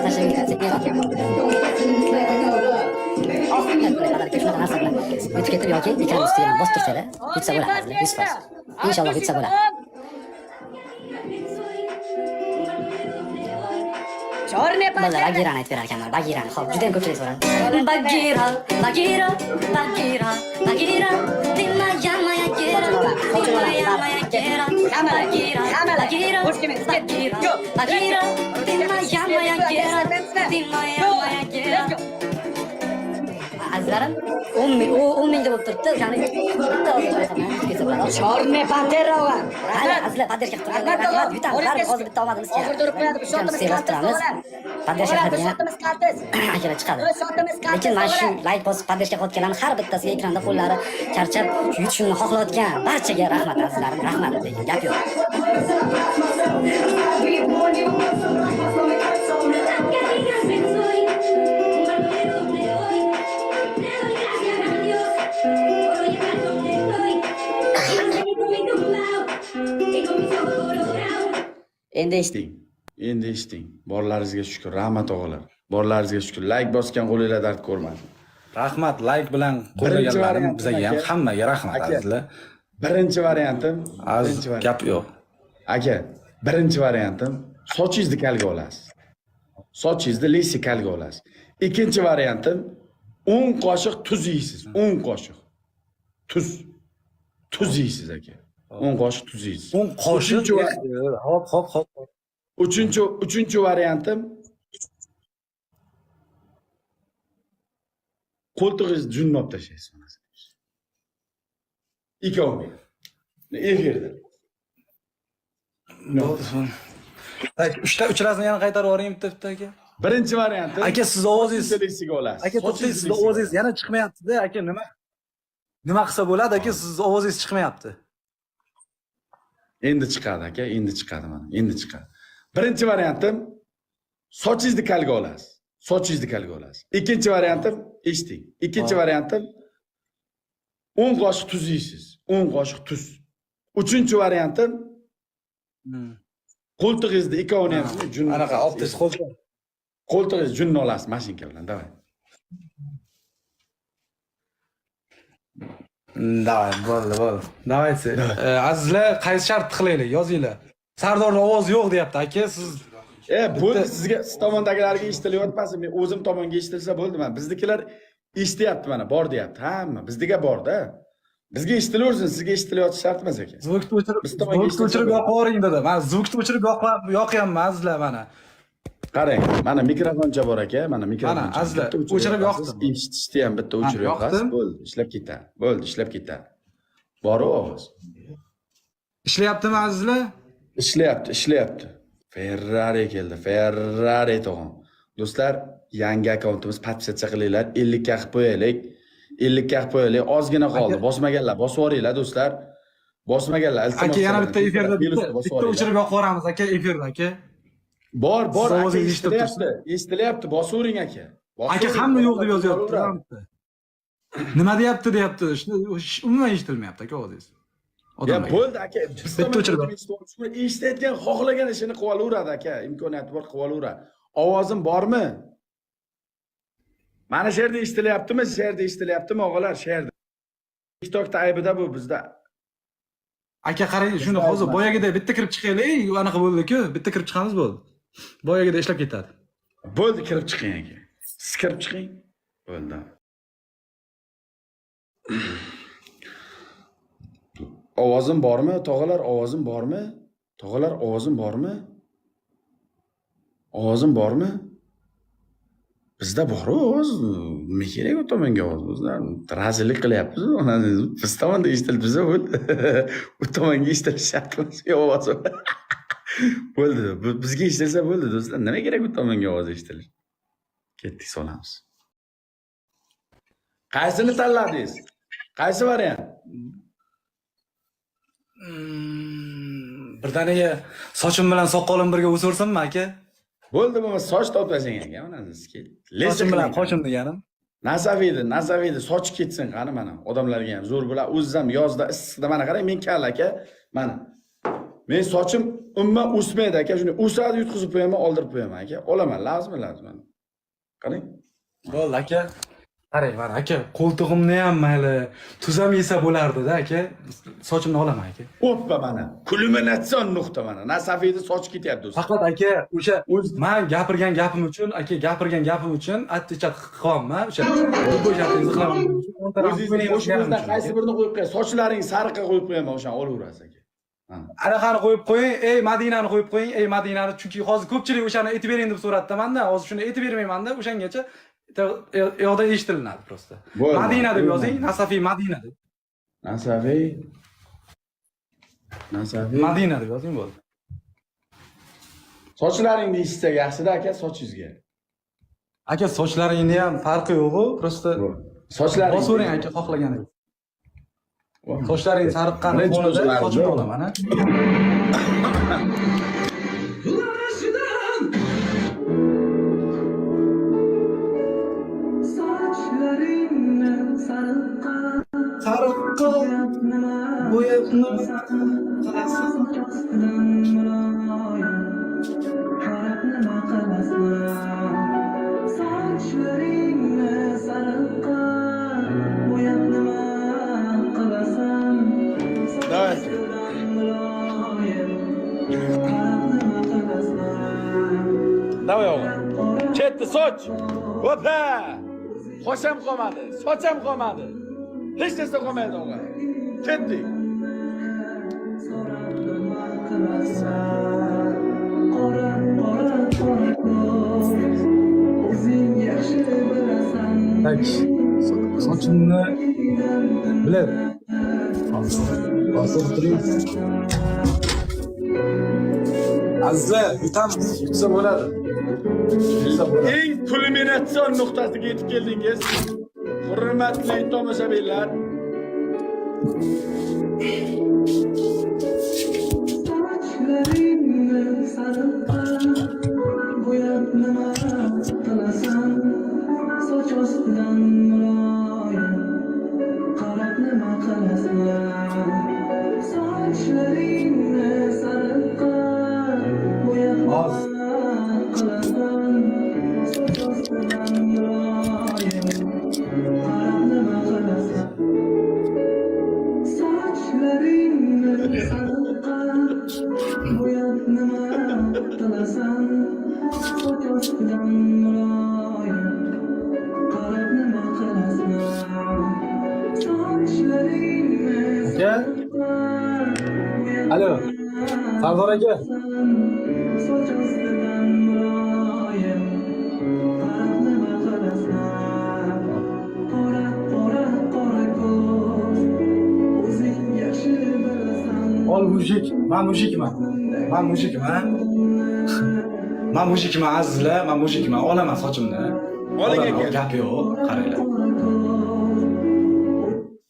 Tashlab yutib ketsa oxirida qadar shunaqa narsa bilan yutib ketib yoki ekran ustiga bosib tursanglar yutsa bo'ladi. 100%. Inshaalloh yutsa bo'ladi. Chorne Bolalar Bagirani aytib berar ekanman. Bagirani. Xo'p, juda ham ko'pchilik so'radi. Bagira. Dimma yamaya gera. Azizlarim, 10 mingda bo'lib turibdi. O'shani bitta ketsa bo'ladi. Chorne Pantera o'g'il. Azizlar, podversiya qilib turganlar. Yutamiz. Hozir bitta omadimiz kerak. Hozir turib qo'yadi. Bu shotimiz qaltis. Podversiya qiladigan Shotimiz qaltis. akalar chiqadi. Shotimiz qaltis. Lekin mana shu like bosib podversiya qilayotganlarning har bittasiga ekranda qo'llari charchab yutishini xohlayotgan barchaga rahmat azizlarim, rahmat degan gap yo'q. Endi eshitdik. Endi eshiting. Borlaringizga shukr, rahmat o'g'illar. Borlaringizga shukr. Like bosgan qo'linglar dard ko'rmadi. Rahmat, like bilan qo'llaganlarim bizga ham hammaga rahmat azizlar. Birinchi variantim, Gap yo'q. aka, birinchi variantim sochingizni kalga olasiz. Sochingizni lisi kalga olasiz. Ikkinchi variantim 10 qoshiq tuz yeysiz. 10 qoshiq. Tuz yeysiz aka. 10 qoshiq tuz yeysiz. 10 qoshiq. Hop. Uchinchi variantim qo'ltig'ingizni junni olib tashlaysiz. Ikkovi. Efirda. Uchlasini yana qaytarib yuboring bitta aka. Birinchi variantim Aka siz ovozingiz lisiga olasiz. Aka to'xtang, siz ovozingiz yana chiqmayapti-da aka, nima qilsa bo'ladi aka, siz ovozingiz chiqmayapti. Endi chiqadi aka, endi chiqadi mana, endi chiqadi. Birinchi variantim sochingizni kalga olasiz. Sochingizni kalga olasiz. Ikkinchi variantim eshiting. Ikkinchi variantim 10 qoshiq tuz yeysiz. 10 qoshiq tuz. Uchinchi variantim qo'ltig'ingizni ikkovini ham junni. Anaqa olib tashlab qo'ltiq. Qo'ltig'ingizni junni olasiz mashinka bilan, davay. Davay, bo'ldi. Davaychi. Azizlar, qaysi shart qilaylik? Yozinglar. Sardorning ovozi yo'q deyapti aka, siz bo'ldi sizga siz tomondagilarga eshitilyapmasin. Men o'zim tomonga eshitilsa bo'ldi mana. Biznikilar eshityapti mana, bor deyapti. Hamma bizga bor-da. Bizga eshitilaversin, sizga eshitilayotgan shart emas ekan. Zvukni o'chirib yoqib yuboring dedi. Men zvukni o'chirib yoqyapman azizlar mana. Qarang, mana mikrofoncha bor aka, mana mikrofon. Mana azizlar, o'chirib yoqdim. Eshitishni ham bitta o'chirib yoqasiz. Bo'ldi, ishlab ketadi. Bo'ldi, ishlab ketadi. Bor ovoz. Ishlayaptimi azizlar? ishlayapti. Ferrari keldi. Ferrari tog'am. Do'stlar, yangi akkauntimiz podpisatsiya qilinglar. 50 ga qilib qo'yaylik. 50 ga qilib qo'yaylik. Ozgina qoldi. Bosmaganlar, bosib yuboringlar do'stlar. Bosmaganlar. Aka yana bitta efirda bitta o'chirib yoqib yuboramiz aka efirda aka. Bor, Siz aka ovozingizni eshitib eshitilyapti. Bosavering aka. Aka hamma yo'q deb yozyapti. Nima deyapti? Umuman eshitilmayapti aka ovozingiz. Ya bo'ldi aka. Bitta o'chirib. Eshitayotgan, xohlagan ishini qilib olaveradi aka. Imkoniyati bor qilib olaveradi. Ovozim bormi? Mana shu yerda eshitilyaptimi? Shu yerda eshitilyaptimi o'g'alar? Shu yerda. TikTokda aybida bu bizda. Aka qarang, shuni hozir boyagida bitta kirib chiqaylik, anaqa bo'ldi-ku, bitta kirib chiqamiz bo'ldi. Boyagida ishlab ketadi. Bo'ldi, kirib chiqing aka. Siz kirib chiqing. Bo'ldi. Ovozim bormi? Tog'alar, ovozim bormi? Tog'alar, ovozim bormi? Ovozim bormi? Bizda bor ovoz. Nima kerak u tomonga ovoz? Bizlar razillik qilyapmiz. Biz tomonda eshitilibdi bo'ldi. U tomonga eshitilishi shart emas ovoz. Bo'ldi. Bizga eshitilsa bo'ldi do'stlar. Nima kerak u tomonga ovoz eshitilishi? Ketdik solamiz. Qaysini tanladingiz? Qaysi variant? Birdaniga sochim bilan soqolim birga o'sirsinmi aka? Bo'ldi, bo'lmasa soch topasang aka, mana sizga. Sochim bilan qochim deganim. Nasaviydi, soch ketsin qani mana. Odamlarga ham zo'r bo'lar. O'zim ham yozda issiqda mana qarang, men kal aka. Mana. Men sochim umuman o'smaydi aka, shuni o'sadi, yutqizib qo'yaman, oldirib qo'yaman aka. Olaman, lazim. Qarang. Bo'ldi aka. Qarang, mana aka, qo'ltig'imni ham mayli tuzam yesa bo'lardi-da aka. Sochimni olaman aka. Oppa mana. Kulminatsion nuqta mana. Nasaviydi soch ketyapti do'st. Faqat aka, o'sha men gapirgan gapim uchun attichat qilyapman. O'sha bo'shatingizni qilaman. O'zingizdan qaysi birini qo'yib qo'ying? Sochlaring sariqqa qo'yib qo'yaman, o'shani olaverasiz aka. Anaqani qo'yib qo'ying, ey Madinani qo'yib qo'ying, ey Madinani, chunki hozir ko'pchilik o'shani aytib bering deb so'ratdi manda. Hozir shuni aytib bermayman-da, o'shangacha yo'qda eshitilinadi prosta. Madina deb yozing, Nasafiy Madina deb. Nasafiy Madina deb yozing bo'ldi. Sochlaringni eshitsak yaxshi-da aka, sochingizga. Aka, sochlaringni ham farqi yo'q-ku, prosta Sochlaring. bosavering aka, xohlaganingiz. Sochlaring sariqqan fonida sochimni olaman, ha. Sariqqa bo'yabni Davay o'g'il. Ketdi soch. Opa! Qo'sham qolmadi, socham qolmadi. Hech narsa qolmaydi o'g'il. Ketdik. Sochimni bilib bosib turing. Azza, yutamiz, yutsa bo'ladi. Eng kulminatsion nuqtasiga yetib keldingiz. Hurmatli tomoshabinlar. Alo. Sardor aka. Ol mushuk. Men mushukman. Men mushukman. Men mushukman azizlar, men mushukman. Olaman sochimni. Oling Olaman, aka. gap yo'q, qaranglar.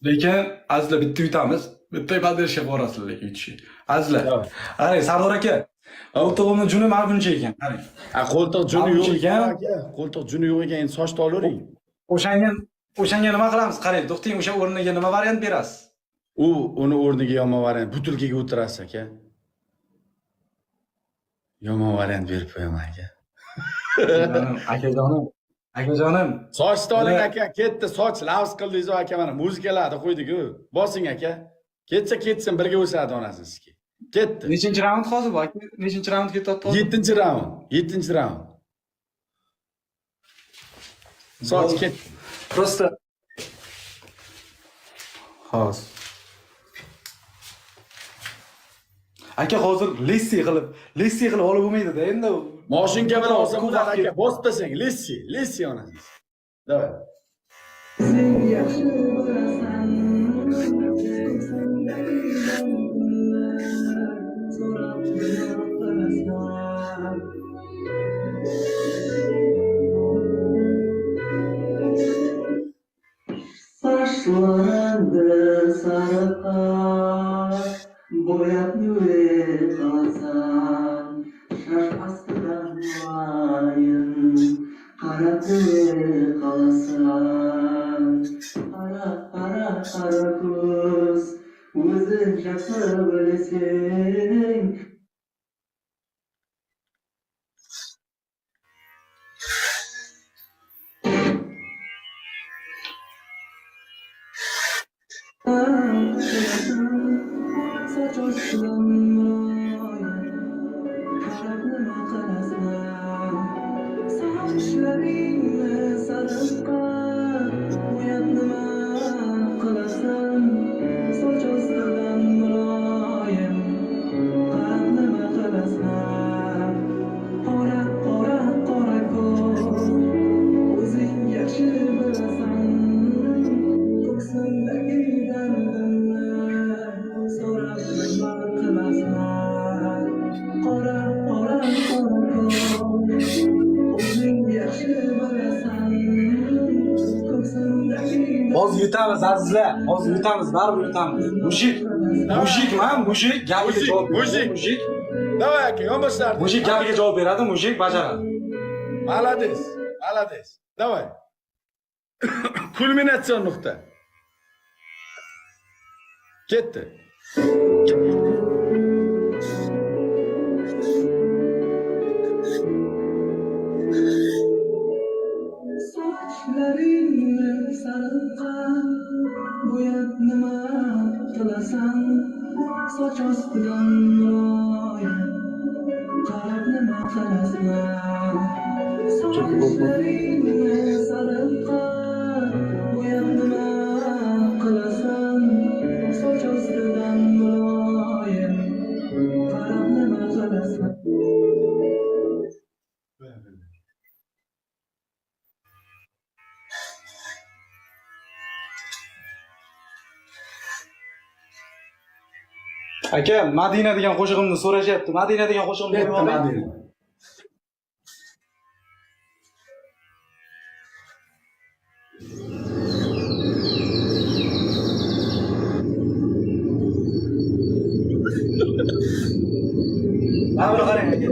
Lekin azizlar bitta yutamiz. Bitta badashga borasizlar lekin yutishi. Azizlar. Qarang, Sardor aka. O'rtog'imning juni mana buncha ekan. Qarang. Qo'ltiq juni yo'q ekan. aka. Qo'ltiq juni yo'q ekan, endi sochni olavering. O'shanga nima qilamiz? Qarang, to'xting, o'sha o'rniga nima variant berasiz? Uni o'rniga yomon variant butilkaga o'tirasiz aka. Yomon variant berib qo'yaman aka. Akajonim. Sochni oling aka, ketdi soch lavz qildingiz aka, mana muzikalarni qo'ydik-ku. Bosing aka. Ketsin birga o'sadi onasi sizga. Ketdi. Nechinchi raund hozir bu aka? Nechinchi raund ketyapti hozir? 7-raund. 7-raund. Soch ketdi. Просто hozir. Aka hozir lessi qilib olib bo'lmaydi-da endi. Moshinka bilan olsa bo'ladi aka. Bosib tasang, lessi onasiz. Davay. Saçlarında sarıklar, boyap nüre kalsan, şaş astıdan mayın, kara nüre kalsan, kara kız, özün жақсы білесің. Hozir yutamiz azizlar. Hozir yutamiz, baribir yutamiz. Mushukman, mushuk gapiga javob beradi. Mushuk. Davay aka, yonboshlar. Mushuk gapiga javob beradi, mushuk bajaradi. Молодец. Давай. Kulminatsion nuqta. Ketdi. Sochlaringni sarg'an, bo'yab nima qilasan? Soch ostidan loyim, qarab nima qilasan? Sochlaringni sarg'an, bo'yab nima qilasan? Soch ostidan loyim, qarab nima qilasan? Aka, Madina degan qo'shig'imni so'rashyapti. Madina degan qo'shig'imni qo'yib olmaydi. Mana buni qarang aka.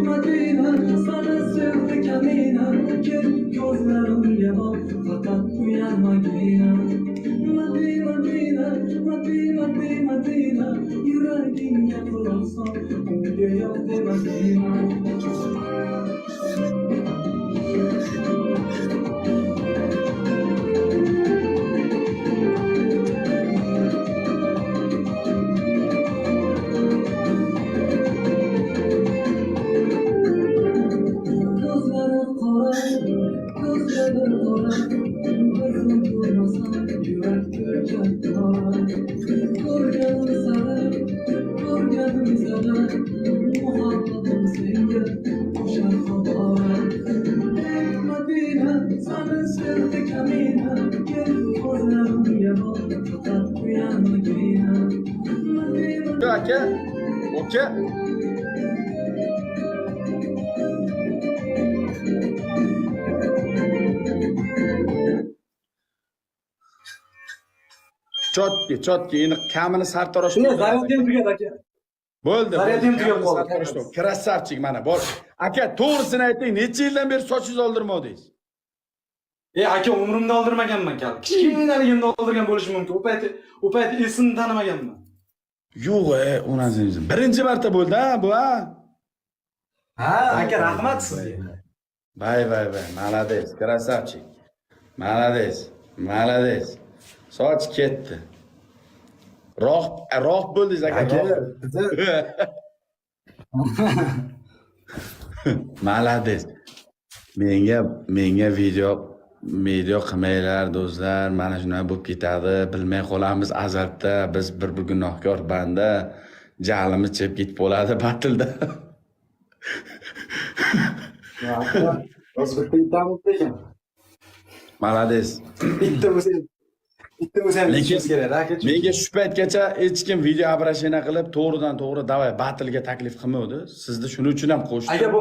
Madina, sana sevdik amina, gözlerimge bak, fakat uyanmadina. Madina, yüreğimge kurulsan, umge yok de Madina. Muhabbetim seni aka. Chotki, endi kamini sartarosh. Shunday zaryadni tugadi aka. Bo'ldi. Zaryadni tugab qoldi. Krassavchik mana bor. Aka, to'g'risini ayting, necha yildan beri sochingizni oldirmadingiz? Aka umrimda oldirmaganman kal. Kichkinaligimda oldirgan bo'lishi mumkin. U payt esimni tanimaganman. Yo'q, onangiz. Birinchi marta bo'ldi, ha, bu, ha? Ha, aka rahmat sizga. Vay, malades, krassavchik. Malades. Soch ketdi. Roh bo'ldingiz aka. Malades. Menga video qilmanglar do'stlar, mana shunday bo'lib ketadi, bilmay qolamiz azalda, biz bir gunohkor banda, jahlimiz chep ketib qoladi batilda. Malades. Bitta o'zi ham lekin kerak aka. Menga shu paytgacha hech kim video обращение qilib, to'g'ridan to'g'ri davay batilga taklif qilmadi. Sizni shuning uchun ham qo'shdim. Aka bu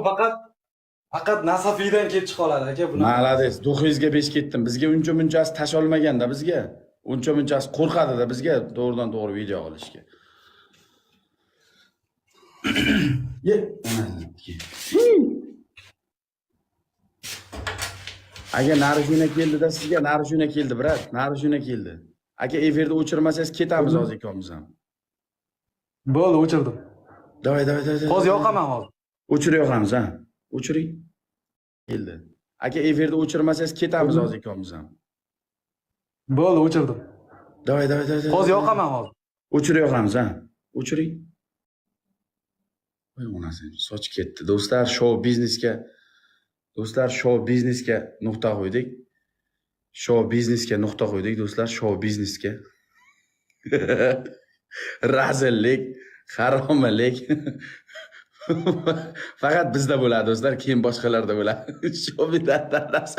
faqat nasafiydan kelib chiqa oladi aka buni. Malades, 900 ga 5 ketdim. Bizga uncha-munchasi tash olmaganda bizga. Uncha-munchasi qo'rqadi-da bizga to'g'ridan to'g'ri video olishga. Aka narishuna keldi-da sizga, narishuna keldi, brat, narishuna keldi. Aka efirni o'chirmasangiz ketamiz hozir ikkovimiz ham. Bo'ldi, o'chirdim. Davay. Hozir yoqaman hozir. O'chirib yoqamiz, ha? O'chiring. Keldi. Aka efirni o'chirmasangiz ketamiz hozir ikkovimiz ham. Bo'ldi, o'chirdim. Davay. Hozir yoqaman hozir. O'chirib yoqamiz, ha? O'chiring. Voy onasi, soch ketdi. Do'stlar, show biznesga nuqta qo'ydik. Show biznesga. Razillik, haromalik. Faqat bizda bo'ladi do'stlar, keyin boshqalarda bo'ladi. Show biznes.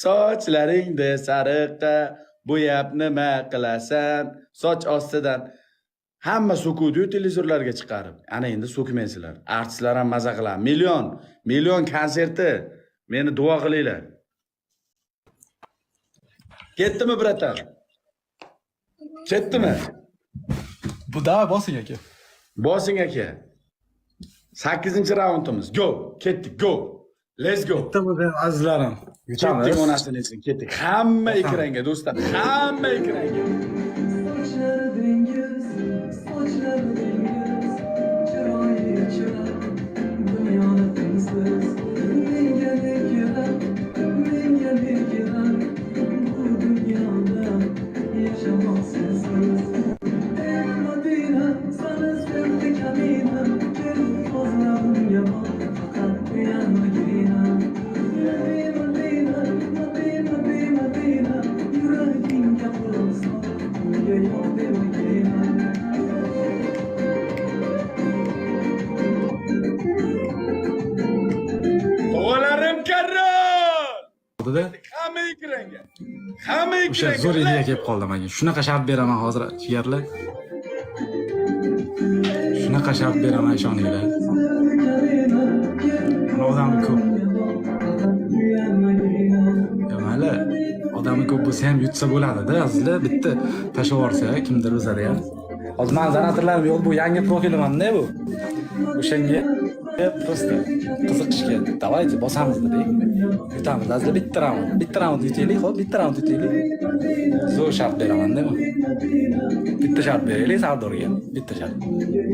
Sochlaringni sariqqa bo'yab nima qilasan? Soch ostidan hamma so'kuvdi televizorlarga chiqarib. Ana endi so'kmaysizlar. Artistlar ham maza qiladi. Million konserti. Meni duo qilinglar. Ketdimi, bratan? Ketdimi? Bu davay bosing aka. Bosing aka. 8-raundimiz. Go. Ketdik, go. Let's go. Bitta bo'lgan azizlarim. Ketdik onasini esin, ketdik. Hamma ekranga do'stlar, hamma ekranga. Hamma O'sha zo'r ideya kelib qoldi menga. Shunaqa shart beraman hozir jigarlar. Shunaqa shart beraman, ishoninglar. Odam ko'p. Mayli, odam ko'p bo'lsa ham yutsa bo'ladi-da, azizlar. Bitta tashlab yuborsa kimdir o'zadi ham. Hozir men zanatorlarim yo'q, bu yangi profilimda bu. O'shanga просто qiziqishga давайте bosamiz dedik. Yutamiz, azizlar, bitta raund yutaylik, xo'p, bitta raund yutaylik. Zo'r shart beraman-da bu. Bitta shart beraylik Sardorga, bitta shart.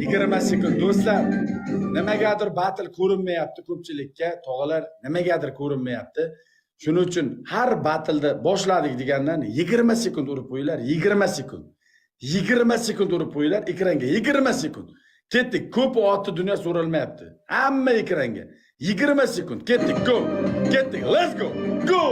20 sekund do'stlar. Nimagadir battle ko'rinmayapti ko'pchilikka, tog'alar, nimagadir ko'rinmayapti. Shuning uchun har battle'da boshladik degandan 20 sekund urib qo'yinglar, 20 sekund. 20 sekund urib qo'yinglar ekranga, 20 sekund. Ketdik, ko'p otni dunyo so'ralmayapti. Hamma ekranga. 20 sekund. Ketdik, go. Ketdik, let's go. Go.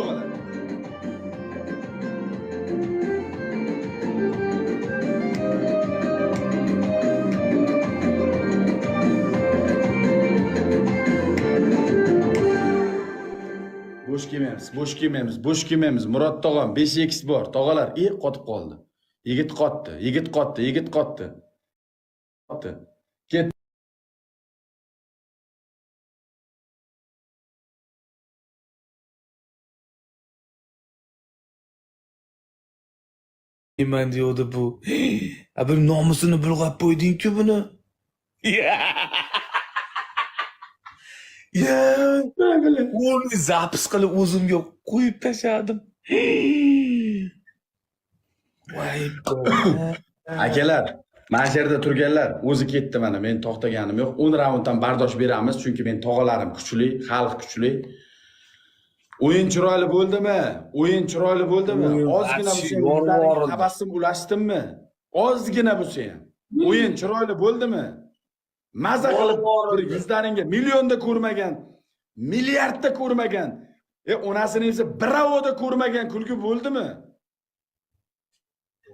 Bo'sh kelmaymiz. Murod tog'am 5x bor. Tog'alar, qotib qoldi. Yigit qotdi. Nima deydi bu? Ha bir nomusini bulg'ab qo'yding-ku buni. Ya, uni zapis qilib o'zimga qo'yib tashladim. Voy Akalar, mana shu yerda turganlar, o'zi ketdi mana, men to'xtaganim yo'q. 10 raunddan bardosh beramiz, chunki men tog'alarim kuchli, xalq kuchli. O'yin chiroyli bo'ldimi? O'yin chiroyli bo'ldimi? Ozgina bo'lsa ham tabassum ulashdimmi? Ozgina bo'lsa ham. O'yin chiroyli bo'ldimi? Maza qilib bir yuzlaringga millionda ko'rmagan, milliardda ko'rmagan, onasini esa biravoda ko'rmagan kulgi bo'ldimi?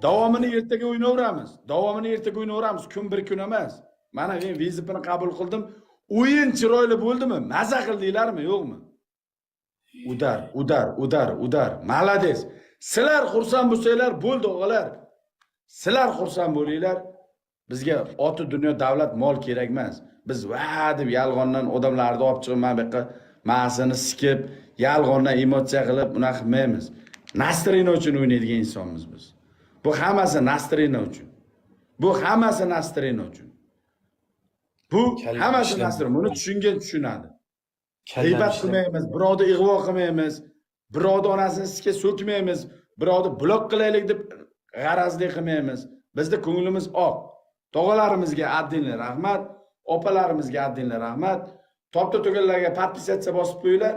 Davomini ertaga o'ynaveramiz. Davomini ertaga o'ynaveramiz, kun bir kun emas. Mana men vizitini qabul qildim. O'yin chiroyli bo'ldimi? Maza qildinglarmi, yo'qmi? Udar. Malades. Sizlar xursand bo'lsanglar bo'ldi o'g'alar. Sizlar xursand bo'linglar. Bizga oti dunyo davlat mol kerak emas. Biz va deb yolg'ondan odamlarni olib chiqib mana bu yoqqa ma'sini sikib, yolg'ondan emotsiya qilib unaqa qilmaymiz. Nastrina uchun o'ynaydigan insonmiz biz. Bu hammasi Nastrina uchun. Bu hammasi Nastrina uchun. Bu hammasi Nastrina. Buni tushungan tushunadi. G'iybat qilmaymiz, birovni ig'vo qilmaymiz, birovni onasini sikka so'kmaymiz, birovni blok qilaylik deb g'arazli qilmaymiz. Bizda ko'nglimiz oq. Tog'alarimizga addinlar rahmat, opalarimizga addinlar rahmat. Topda to'ganlarga podpisatsiya bosib qo'yinglar.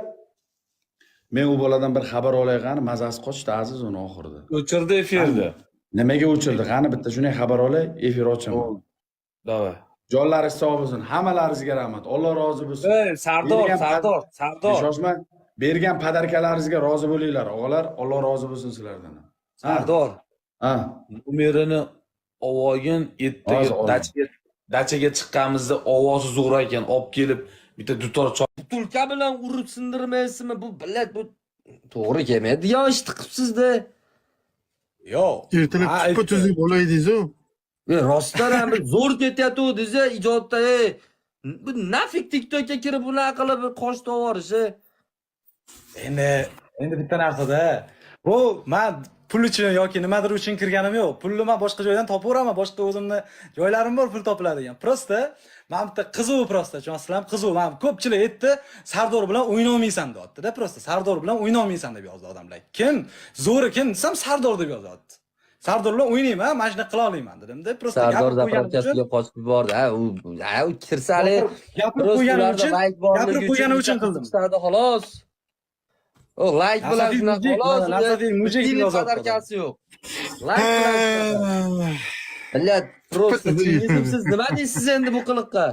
Men u boladan bir xabar olay qani, mazasi qochdi aziz uni oxirida. o'chirdi efirni. Nimaga o'chirdi? Qani bitta shunday xabar olay, efir ochaman. Davay. Jonlaringiz sog' bo'lsin. Hammalaringizga rahmat. Alloh rozi bo'lsin. Sardor. Shoshmang. Bergan podarkalaringizga rozi bo'linglar, o'g'alar. Alloh rozi bo'lsin sizlardan. Sardor. Ha. Numerini ovog'in dachaga chiqqanimizda ovozi zo'r ekan, olib kelib bitta dutor Tulka bilan urib sindirmaysizmi? Bu billat bu to'g'ri kelmaydi. Yo ish tiqibsiz-da. Yo'q. Ertalab chiqib tuzib bo'laydingiz-ku. Rostdan ham zo'r ketyapti-desiz, ijodda. Bu nafik TikTokka kirib bunaqa qilib qosh tovorishi. Endi bitta narsada. Bu men pul uchun yoki nimadir uchun kirganim yo'q. Pulni men boshqa joydan topaveraman, boshqa o'zimni joylarim bor pul topiladigan. Prosta men bitta qizuv prosta, tushunasizlarmi? Qizuv. Men ko'pchilik aytdi, Sardor bilan o'ynolmaysan deyapti-da, prosta. Sardor bilan o'ynolmaysan deb yozdi odamlar. Kim? Zo'ri kim desam Sardor deb yozyapti. Sardor bilan o'ynayman, mana shuni qila olmayman dedim-da, prosta. Sardor zapravkasiga qochib yubordi. U kirsali gapirib qo'ygani uchun qildim. Xolos. O like bilan xolos. Mujik podarkasi yo'q. Like bilan. Billat, prosta siz nima deysiz endi bu qiliqqa?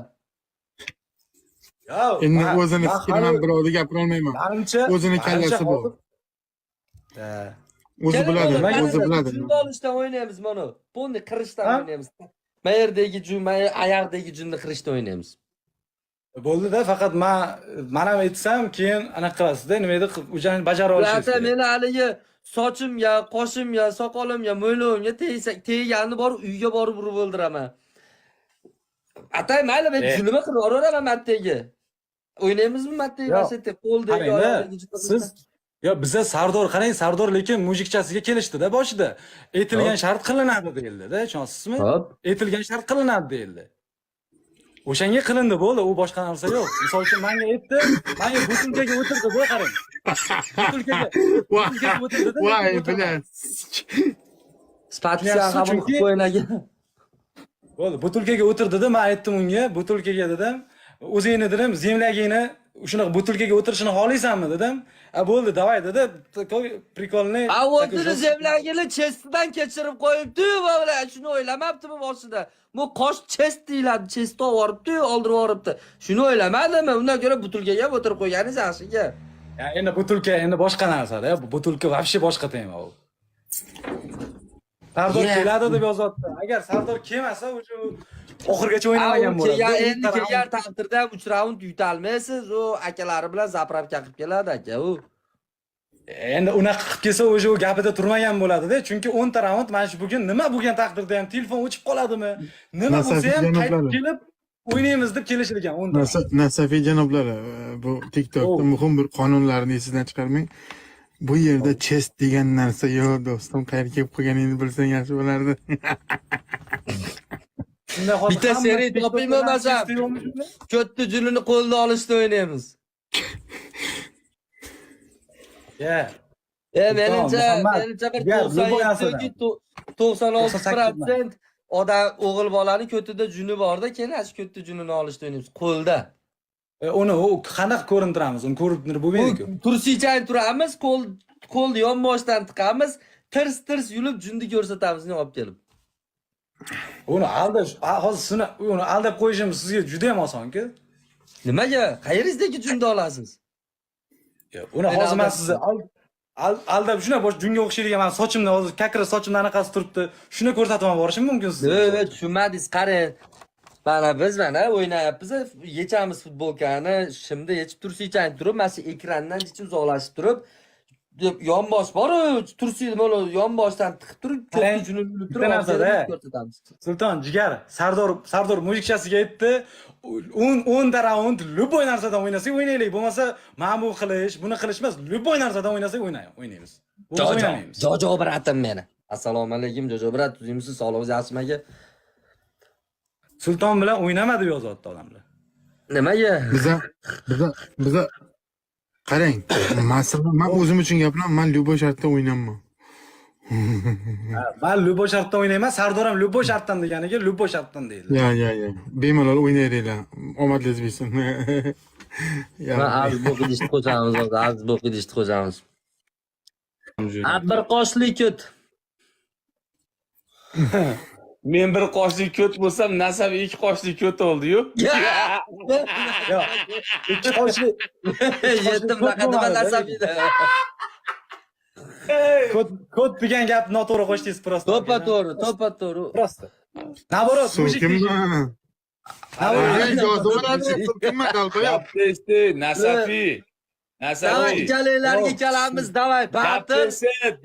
Endi o'zini fikrini birovga gapira olmayman. O'zini kallasi bor. O'zi biladi, o'zi biladi. Shunda olishdan o'ynaymiz mana. Buni qirishdan o'ynaymiz. Mayerdagi jun, ayaqdagi junni qirishdan o'ynaymiz. Bo'ldi-da, faqat men ham aytsam, keyin anaqa qilasizda, nima edi, o'shani bajara olishingiz kerak. Meni haligi sochimga, qoshimga, soqolimga, mo'ylovimga tegani bor, uyga borib urib o'ldiraman. Atay mayli, men zulm qilib o'raveraman Mattega. O'ynaymizmi Mattega vasiyatda qo'ldagi oyoqdagi siz yo biza Sardor qarang, Sardor lekin mujikchasiga kelishdi-da boshida. Aytilgan shart qilinadi deyildi-da, tushunasizmi? Aytilgan shart qilinadi deyildi. O'shanga qilindi bo'ldi, u boshqa narsa yo'q. Misol uchun menga aytdi, menga butulkaga o'tirdi, bu qarang. Butulkaga o'tirdi-da. Voy, bilan. Spatsiya qabul qilib qo'yinagan. Bo'ldi, butulkaga o'tirdi-da, men aytdim unga, butulkaga dedim, o'zingni dedim, zemlagingni shunaqa butulkaga o'tirishini xohlaysanmi dedim. Bo'ldi, davay dedi. Prikolniy. O'tirdi zemlagini chestidan kechirib qo'yibdi va shuni o'ylamabdimi boshida. Bu qosh chest deyiladi, chest olibdi, oldirib olibdi. Shuni o'ylamadimi? Undan ko'ra butulkaga o'tirib qo'yganingiz yaxshiga. Endi butulka endi boshqa narsa-da. Butulka вообще boshqa tema u. Sardor keladi deb yozyapti. Agar Sardor kelmasa, o'sha oxirgacha o'ynamagan bo'ladi. Endi kelgan taqdirda 3 raund yutolmaysiz, u akalari bilan zapravka qilib keladi aka u. Endi unaqa qilib kelsa, o'sha u gapida turmagan bo'ladi-da, chunki 10 ta raund mana shu bugun nima bo'lgan taqdirda ham telefon o'chib qoladimi? Nima bo'lsa ham qaytib kelib o'ynaymiz deb kelishilgan 10 ta. Nasafiy janoblari, bu TikTokda muhim bir qonunlarni esingizdan chiqarmang. Bu yerda chest degan narsa yo'q do'stim. Qayerga kelib qolganingni bilsang yaxshi bo'lardi. Bitta seriya toping bo'lmasa, katta julini qo'lda olishda o'ynaymiz. Menimcha bir 96% odam o'g'il bolani ko'tida juni borda, keyin shu katta junini olishda o'ynaymiz qo'lda. Uni qanaqa ko'rintiramiz? Uni ko'rib bo'lmaydi-ku. Tursichayn turamiz, qo'lni yonboshdan tiqamiz, tirs yulib junni ko'rsatamiz, olib kelib. Uni aldash, hozir sizni uni aldab qo'yishimiz sizga juda ham oson-ku. Nimaga? Qayeringizdagi junni olasiz? Uni hozir men sizni aldab shuna bosh junga o'xshaydigan men sochimni hozir kakra sochimni anaqasi turibdi. Shuni ko'rsatib borishim mumkin sizga. Yo'q, tushunmadingiz, qarang. Biz o'ynayapmiz, yechamiz futbolkani, shimda yechib tursichayn turib, mana shu ekrandan uzoqlashib turib, yonbosh bor-ku, tursini mana yonboshdan tiqib turib, ko'kni junini yulib turib, ko'rsatamiz. Sulton, jigar, Sardor mujikchasiga aytdi, 10 ta raund любой narsadan o'ynasak o'ynaylik, bo'lmasa men bu qilish, buni qilish emas, любой narsadan o'ynasak o'ynaymiz. Jojo bratim meni. Assalomu alaykum, Jojo brat, tuzimsiz, sog'lig'ingiz yaxshimi aka? Sulton bilan o'ynamadi yozyapti odamlar. Nimaga? Biza qarang, masalan, men o'zim uchun gapiraman, men любой shartda o'ynayman. Men любой shartda o'ynayman, Sardor ham любой shartdan deganiga любой shartdan deydi. Ya. Bemalol o'ynayringlar. Omadingiz bo'lsin. Men az bu qilishni qo'yamiz, az bu qilishni qo'yamiz. Bir qoshli ko't. Men bir qoshli ko't bo'lsam, Nasab ikki qoshli ko't oldi-yu. Yo'q. Ikki qoshli Yetim nima Nasab edi. Ko't degan gapni noto'g'ri qo'shdingiz prosta. To'ppa-to'g'ri. Prosta. Naborot, mujik. Nasafi. Ikkalanlarga kelamiz, davay, batir.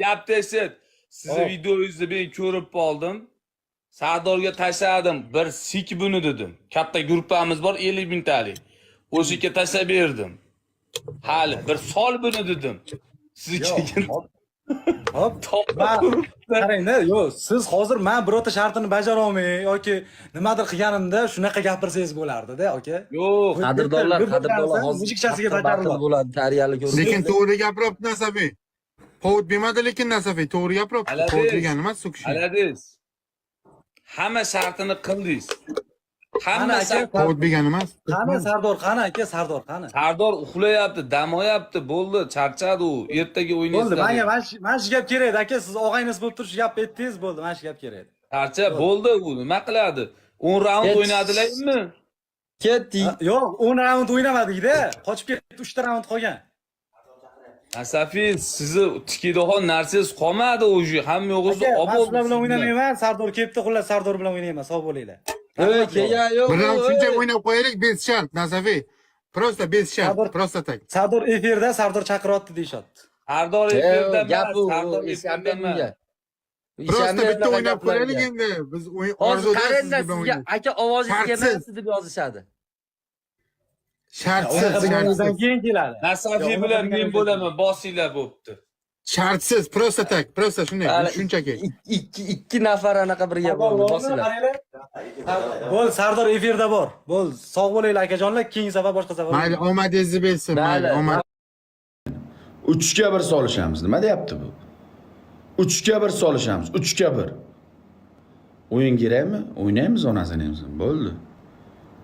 Gap teshit. Sizni videoyingizni men ko'rib qoldim. Sardorga tashladim, bir sik buni dedim. Katta gruppamiz bor, 50 mingtalik. O'shiga tashlab berdim. Hali bir sol buni dedim. Siz keyin Hop, qarang-da, yo'q, siz hozir men birorta shartini bajara olmay yoki nimadir qilganimda shunaqa gapirsangiz bo'lardi-da, aka. Yo'q, qadrdonlar hozir mujikchasiga bajariladi. bo'ladi, tariyali ko'rib. Lekin to'g'ri gapiribdi Nasafi. Povut bermadi lekin Nasafi to'g'ri gapiribdi. Povut degani emas, so'kish. Aladiz. Hamma shartini qildingiz. Hamma povut bergani emas. Qani Sardor, qani aka, Sardor qani? Sardor uxlayapti, dam olyapti, bo'ldi, charchadi u. Ertaga o'ynaysiz. Bo'ldi, menga shu gap kerak aka, siz og'ayingiz bo'lib turib shu gap aytdingiz, bo'ldi, men shu gap kerak. Charcha, bo'ldi u, nima qiladi? 10 raund o'ynadilarmi? Ketdik. Yo'q, 10 raund o'ynamadik-da. Qochib ketdi, 3 ta raund qolgan. Nasafi, sizni tikidixon narsangiz qolmadi o'sha, hamma yo'g'ingizni olib bo'ldi. Men bilan o'ynamayman, Sardor kelibdi, xullas Sardor bilan o'ynayman, sog' bo'linglar. Yo'q. Bir raund shuncha o'ynab qo'yaylik, 5 shart Nasafi. Prosta 5 shart, prosta tak. Sardor efirda, Sardor chaqiryapti deyapti. Sardor efirda, gap bu, Sardor eshamga. Prosta bitta o'ynab qo'yaylik endi. Biz hozir qarangda sizga aka ovozingiz kelmayapti deb yozishadi. Shartsiz keyin keladi. Nasafi bilan men bo'laman, bosinglar bo'pti. Shartsiz, prosta tak, prosta shunday, shunchaki. Ikki nafar anaqa birga bo'ldi, bosinglar. Bo'l, Sardor efirda bor. Bo'l, sog' bo'linglar akajonlar, keyingi safar boshqa safar. Mayli, omadingizni bersin, mayli, omad. 3 ga 1 solishamiz. Nima deyapti bu? 3 ga 1 solishamiz. 3 ga 1. O'yin kerakmi? O'ynaymiz onasini ham. Bo'ldi.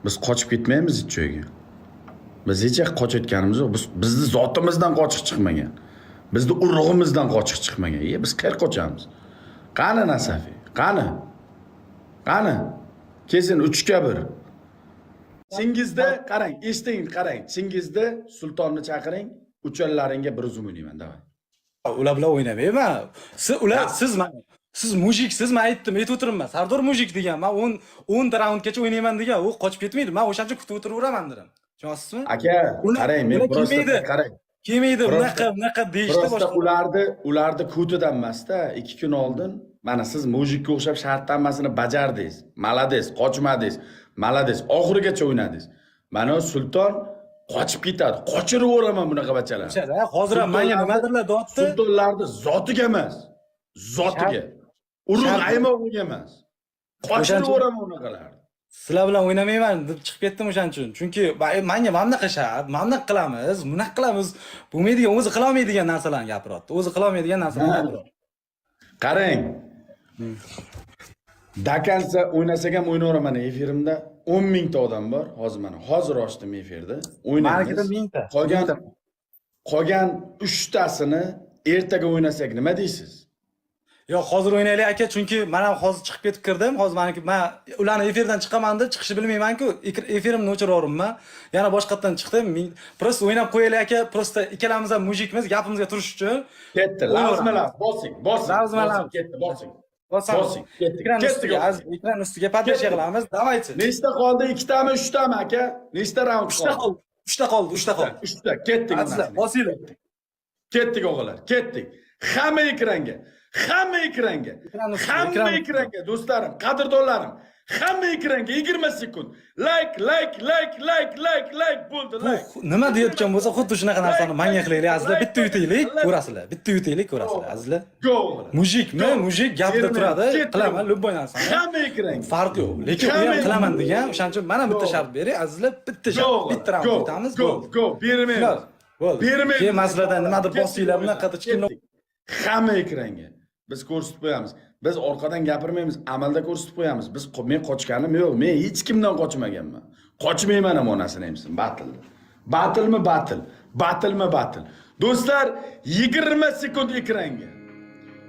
Biz qochib ketmaymiz hech joyga. Biz hech yoqqa qochayotganimiz yo'q. Bizni zotimizdan qochiq chiqmagan. Bizni urug'imizdan qochiq chiqmagan. Biz qayerga qochamiz? Qani Nasafi? Qani? Kesin 3 ga 1. Singizda qarang, eshiting, qarang. Singizda Sultonni chaqiring, uchallaringga bir uzum o'ynayman, davay. Ular bilan o'ynamayman. Siz mujiksiz, men aytdim, aytib o'tiribman. Sardor mujik degan. Men 10 ta raundgacha o'ynayman degan. U qochib ketmaydi. Men o'shancha kutib o'tiraveraman dedim. Tushunasizmi? Aka, qarang, men prosta qarang. Kelmaydi, unaqa deyishdi boshqa. Ularni kutidan emas-da, 2 kun oldin mana siz mujikka o'xshab shartni hammasini bajardingiz. Malades, qochmadingiz. Malades, oxirigacha o'ynadingiz. Mana Sulton qochib ketadi. Qochirib o'raman bunaqa bachalarni. O'sha hozir ham menga nimadirlar deyapti. Sultonlarni zotiga emas, zotiga. Urug' aymog'iga emas. Qochirib o'raman unaqalarni. Sizlar bilan o'ynamayman deb chiqib ketdim o'shaning uchun. Chunki menga mamnaqa shart, mamnaqa qilamiz, bunaqa qilamiz. Bo'lmaydigan, o'zi qila olmaydigan narsalarni gapiryapti. O'zi qila olmaydigan narsalarni gapiryapti. Qarang. Dakansa o'ynasak ham o'ynayveraman efirimda. 10 mingta odam bor. Hozir mana hozir ochdim efirda. Markada O'ynaymiz. 1000 ta. Qolgan 3 tasini ertaga o'ynasak nima deysiz? Yo'q, hozir o'ynaylik aka, chunki men ham hozir chiqib ketib kirdim. Hozir men ularni efirdan chiqaman deb chiqishni bilmayman-ku. Efirimni o'chiraverdim. Yana boshqatdan chiqdim. Prosta o'ynab qo'yaylik aka. Prosta ikkalamiz ham mujikmiz, gapimizga turish uchun. Ketdi. Lazmalar, bosing. Lazmalar. Ketdi, bosing. Bosing. Ekran ustiga podashya qilamiz. Давайте. Nechta qoldi? 2 tami, 3 tami aka? Nechta raund qoldi? 3 ta qoldi. 3 ta. Ketdik. Bosinglar. Ketdik o'g'illar, ketdik. Hamma ekranga. Hamma ekranga. Hamma ekranga do'stlarim, qadrdonlarim. Hamma ekranga 20 sekund. Like bo'ldi. Nima deyotgan bo'lsa, xuddi shunaqa narsani menga qilaylik. Azizlar, bitta yutaylik, ko'rasizlar. Bitta yutaylik, ko'rasizlar. Azizlar. Mujik gapida turadi, qilaman любой narsani. Hamma ekranga. Farq yo'q. Lekin u ham qilaman degan, o'shaning uchun mana bitta shart bering. Azizlar, bitta shart, bitta raund yutamiz. Go. Bermaymiz. Bo'ldi. Keyin masaladan nimadir bosinglar, bunaqa kichkina hamma ekranga. Biz ko'rsatib qo'yamiz. Biz orqadan gapirmaymiz, amalda ko'rsatib qo'yamiz. Men qochganim yo'q. Men hech kimdan qochmaganman. Qochmayman ham onasini emsin. Batilmi batil. Batilmi batil. Do'stlar, 20 sekund ekranga.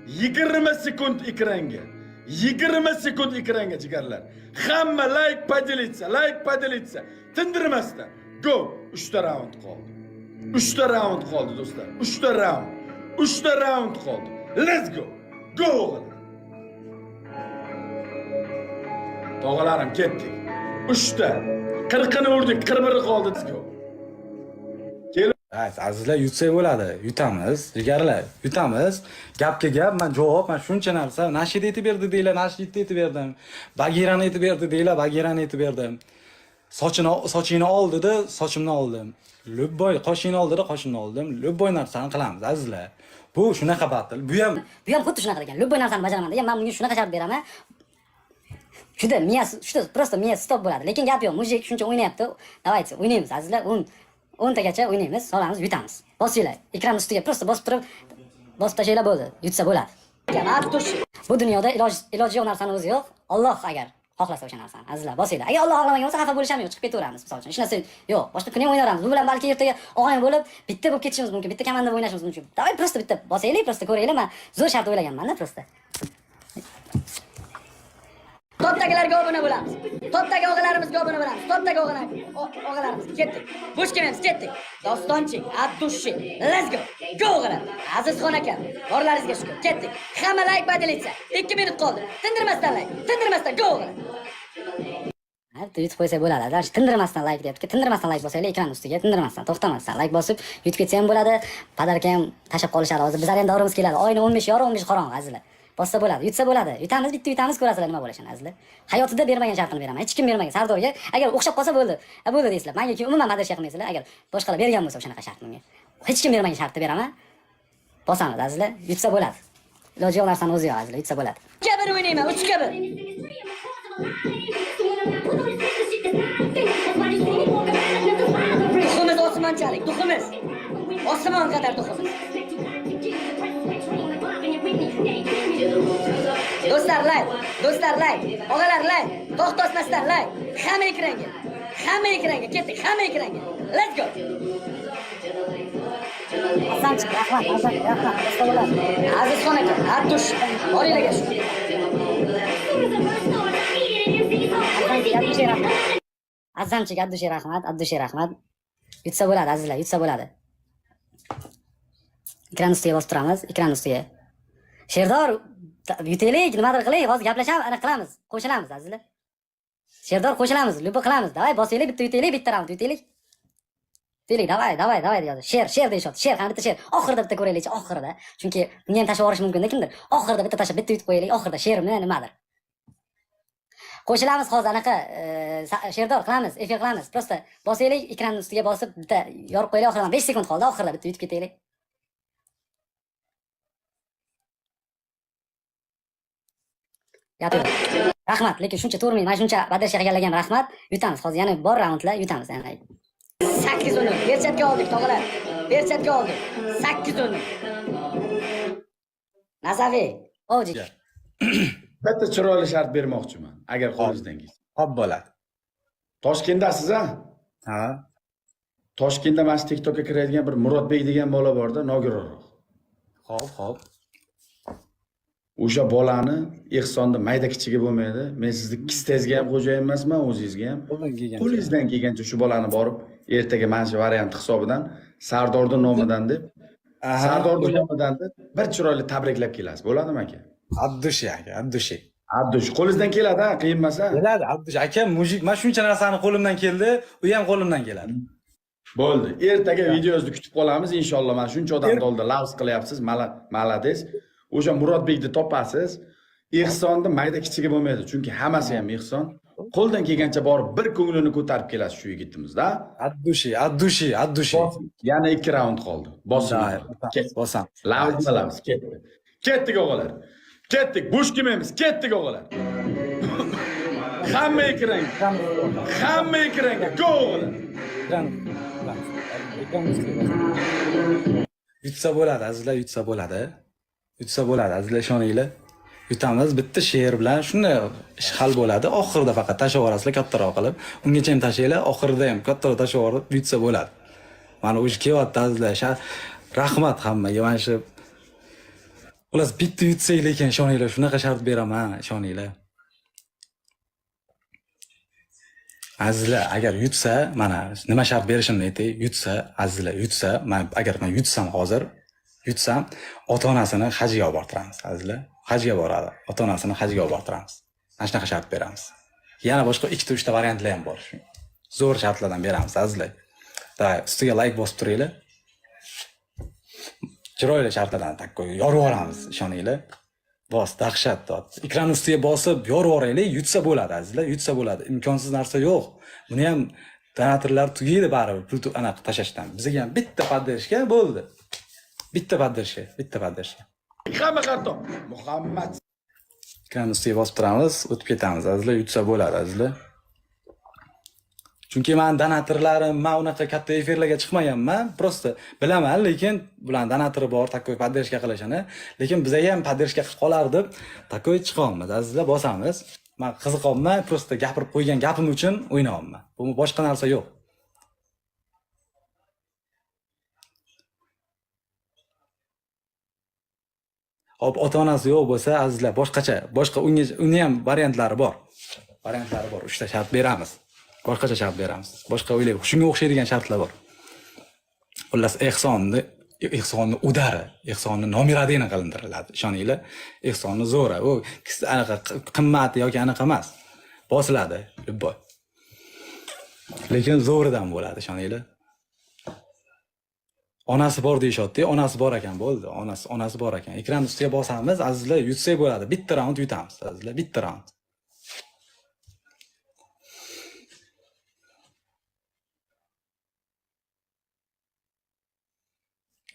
20 sekund ekranga. 20 sekund ekranga jigarlar. Hamma like podelitsa. Tindirmasdan. Go. 3 ta raund qoldi. 3 ta raund qoldi do'stlar. 3 ta raund. 3 ta raund qoldi. Let's go. Go. Tog'alarim ketdik. 3 ta. 40'ını urdik, 41'i qoldi. Let's go. Azizlar, yutsak bo'ladi. Yutamiz, jigarlar, yutamiz. Gapga gap, men javob, men shuncha narsa nashid etib berdi deylar, nashid etib berdim. Bagirani etib berdi deylar, bagirani etib berdim. Sochingni ol dedi, sochimni oldim. Любой qoshingni ol dedi, qoshimni oldim. Любой narsani qilamiz, azizlar. Bu shunaqa batil. Bu ham xuddi shunaqa ekan. Любой narsani bajaraman degan, men bunga shunaqa shart beraman. Juda miyasi, prosta miyasi stop bo'ladi. Lekin gap yo'q, mujik shuncha o'ynayapti. Давайте, o'ynaymiz azizlar. 10 tagacha o'ynaymiz, solamiz, yutamiz. Bosinglar, ekran ustiga prosta bosib turib, bosib tashlaylar bo'ldi. Yutsa bo'ladi. Bu dunyoda iloji yo'q narsani o'zi yo'q. Alloh agar xohlasa o'sha narsani, azizlar, bosinglar. Agar Alloh xohlamagan bo'lsa, xafa bo'lish ham yo'q, chiqib ketaveramiz, misol uchun. Hech narsa yo'q. Boshqa kun ham o'ynaveramiz. Bu bilan balki ertaga og'ayni bo'lib, bitta bo'lib ketishimiz mumkin, bitta komanda o'ynashimiz mumkin. Davay, prosta bitta bosaylik, prosta ko'raylik. Men zo'r shart o'ylaganman-da, prosta. Topdagilarga obuna bo'lamiz. Topdagi o'g'illarimizga obuna bo'lamiz. Topdagi o'g'ilarimiz ketdik. Bushkamiz ketdik. Dostonchi, Abdushi. Let's go. Go o'g'illar. Azizxon aka, borlaringizga shukur. Ketdik. Hamma like badilitsa. 2 minut qoldi. Tindirmasdan like. Tindirmasdan go o'g'illar. Bitta yutib qo'ysa bo'ladi.Adash tindirmasdan like deyapti. Tindirmasdan like bosaylik ekran ustiga, tindirmasdan, to'xtamasdan like bosib yutib ketsa ham bo'ladi. Podarka ham tashab qolishadi. Hozir bizlar ham davrimiz keladi. Oyni 15 yorug', 15 qorong'i azizlar. Bossa bo'ladi, yutsa bo'ladi. Yutamiz, bitta yutamiz, ko'rasizlar nima bo'lishini azizlar. Hayotida bermagan shartini beraman. Hech kim bermagan. Sardorga agar o'xshab qolsa bo'ldi. Bo'ldi deysizlar. Menga keyin umuman madad qilmaysizlar. Agar boshqalar bergan bo'lsa o'shanaqa shart menga. Hech kim bermagan shartni beraman. Bosamiz azizlar. Yutsa bo'ladi. Iloji yo'q narsani o'zi yo'q azizlar. Yutsa bo'ladi. 2 o'ynayman, 3 Duximiz osmonchalik, duximiz. Osmon qadar duximiz. Do'stlar, like. Og'alar, like. To'xtatmasdan like. Hamma ekranga. Ketdik, hamma ekranga. Let's go. Azamchi, rahmat. Azizxon aka, Abdush, boringlarga shu. Azamchi, Abdushi rahmat. Yutsa bo'ladi azizlar, yutsa bo'ladi. Ekran ustiga bosib turamiz, ekran ustiga. Sherdor, yutaylik, nimadir qilaylik, hozir gaplashamiz, ana qilamiz, qo'shilamiz azizlar. Sherdor qo'shilamiz, lupa qilamiz. Davay, bosaylik, bitta yutaylik, bitta raund yutaylik. Yutaylik, davay deyapti. Sher deyapti. Sher, qani bitta sher. Oxirida bitta ko'raylikchi, oxirida. Chunki bunga ham tashlab yuborish mumkin-da kimdir. Oxirida bitta tashlab, bitta yutib qo'yaylik, oxirida shermi, nimadir. Qo'shilamiz hozir anaqa sherdor qilamiz, efir qilamiz. Prosta bosaylik, ekranning ustiga bosib bitta yorib qo'yaylik, oxiridan 5 sekund qoldi, oxirida bitta yutib ketaylik. Yotib. Rahmat, lekin shuncha turmay, mana shuncha badashga qilganlarga ham rahmat. Yutamiz hozir, yana bor raundlar yutamiz yana. 8 o'yin. Berchatga oldik, tog'alar. Berchatga oldik. 8 o'yin. Nazaviy, Oji. Bitta chiroyli shart bermoqchiman, agar qo'lingizdan kelsa. Xo'p bo'ladi. Toshkentdasiz a? Ha. Toshkentda mana shu TikTokka kiradigan bir Murodbek degan bola borda, nogironroq. Xo'p. O'sha bolani ehsonda mayda kichigi bo'lmaydi. Men sizni kistangizga ham xo'jayin emasman, o'zingizga ham. Qo'lingizdan kelgancha shu bolani borib, ertaga mana shu variant hisobidan Sardorning nomidan deb, Sardorning nomidan deb bir chiroyli tabriklab kelasiz. Bo'ladimi aka? Abdushi aka, Abdushi. Abdush, qo'lingizdan keladi, ha, qiyin emas. Keladi, Abdush aka, mujik, men shuncha narsani qo'limdan keldi, u ham qo'limdan keladi. Bo'ldi. Ertaga videozni kutib qolamiz inshaalloh. Mana shuncha odamni oldida lavz qilyapsiz. Malades. O'sha Murodbekni topasiz. Ehsonni mayda kichigi bo'lmaydi, chunki hammasi ham ehson. Qo'ldan kelgancha borib bir ko'nglini ko'tarib kelasiz shu yigitimizda. Abdushi. Yana 2 raund qoldi. Bosam. Lavz. Ketdik o'g'illar. Ketdik. Bo'sh kelmaymiz. Ketdik o'g'illar. Hamma ekranga. Go o'g'illar. Yutsa bo'ladi, azizlar, yutsa bo'ladi. Azizlar, ishoninglar. Yutamiz, bitta she'r bilan shunday ish hal bo'ladi. Oxirida faqat tashlab yuborasizlar kattaroq qilib. Ungacha ham tashlaylar, oxirida ham kattaroq tashlab yuborib yutsa bo'ladi. Mana o'sha kelyapti, azizlar. Rahmat hammaga. Mana shu ular bitta yutsak, lekin ishoninglar, shunaqa shart beraman, ishoninglar. Azizlar, agar yutsa, mana nima shart berishimni aytay, yutsa, azizlar, agar men yutsam hozir, ota-onasini hajga olib bortiramiz, azizlar. Hajga boradi. Ota-onasini hajga olib bortiramiz. Mana shunaqa shart beramiz. Yana boshqa 2-3 ta variantlar ham bor. Zo'r shartlardan beramiz, azizlar. Ustiga like bosib turinglar. Chiroyli shartlardan takkoy yorib olamiz, ishoninglar. Dahshat. Ekran ustiga bosib yorib oraylik, yutsa bo'ladi, azizlar, yutsa bo'ladi. Imkonsiz narsa yo'q. Buni ham donatorlar tugaydi baribir, pul anaqa tashashdan. Bizga ham bitta poddershka bo'ldi. Bitta poddershka. Hamma qartoq. Muhammad. Ekran ustiga bosib turamiz, o'tib ketamiz, azizlar, yutsa bo'ladi, azizlar. Chunki men donatorlarim, men unaqa katta efirlarga chiqmaganman, prosta bilaman, lekin bular donatori bor, takoy poddershka qilishini, lekin bizga ham poddershka qilib qolar deb takoy chiqamiz, azizlar, bosamiz. Men qiziqyapman, prosta gapirib qo'ygan gapim uchun o'ynayapman. Bu boshqa narsa yo'q. Hop, ota-onasi yo'q bo'lsa, azizlar, boshqa uni ham variantlari bor. 3 ta shart beramiz. Boshqacha shart beramiz. Boshqa o'ylaylik, shunga o'xshaydigan shartlar bor. Xullas, ehsonni udari, ehsonni nomiradini qilintiriladi. Ishoninglar, ehsonni zo'ra. U anaqa qimmati yoki anaqa emas. Bosiladi, любой. Lekin zo'ridan bo'ladi, ishoninglar. Onasi bor deyishotdi, onasi bor ekan, bo'ldi. Onasi bor ekan. Ekran ustiga bosamiz, azizlar, yutsak bo'ladi. Bitta raund yutamiz, azizlar, bitta raund.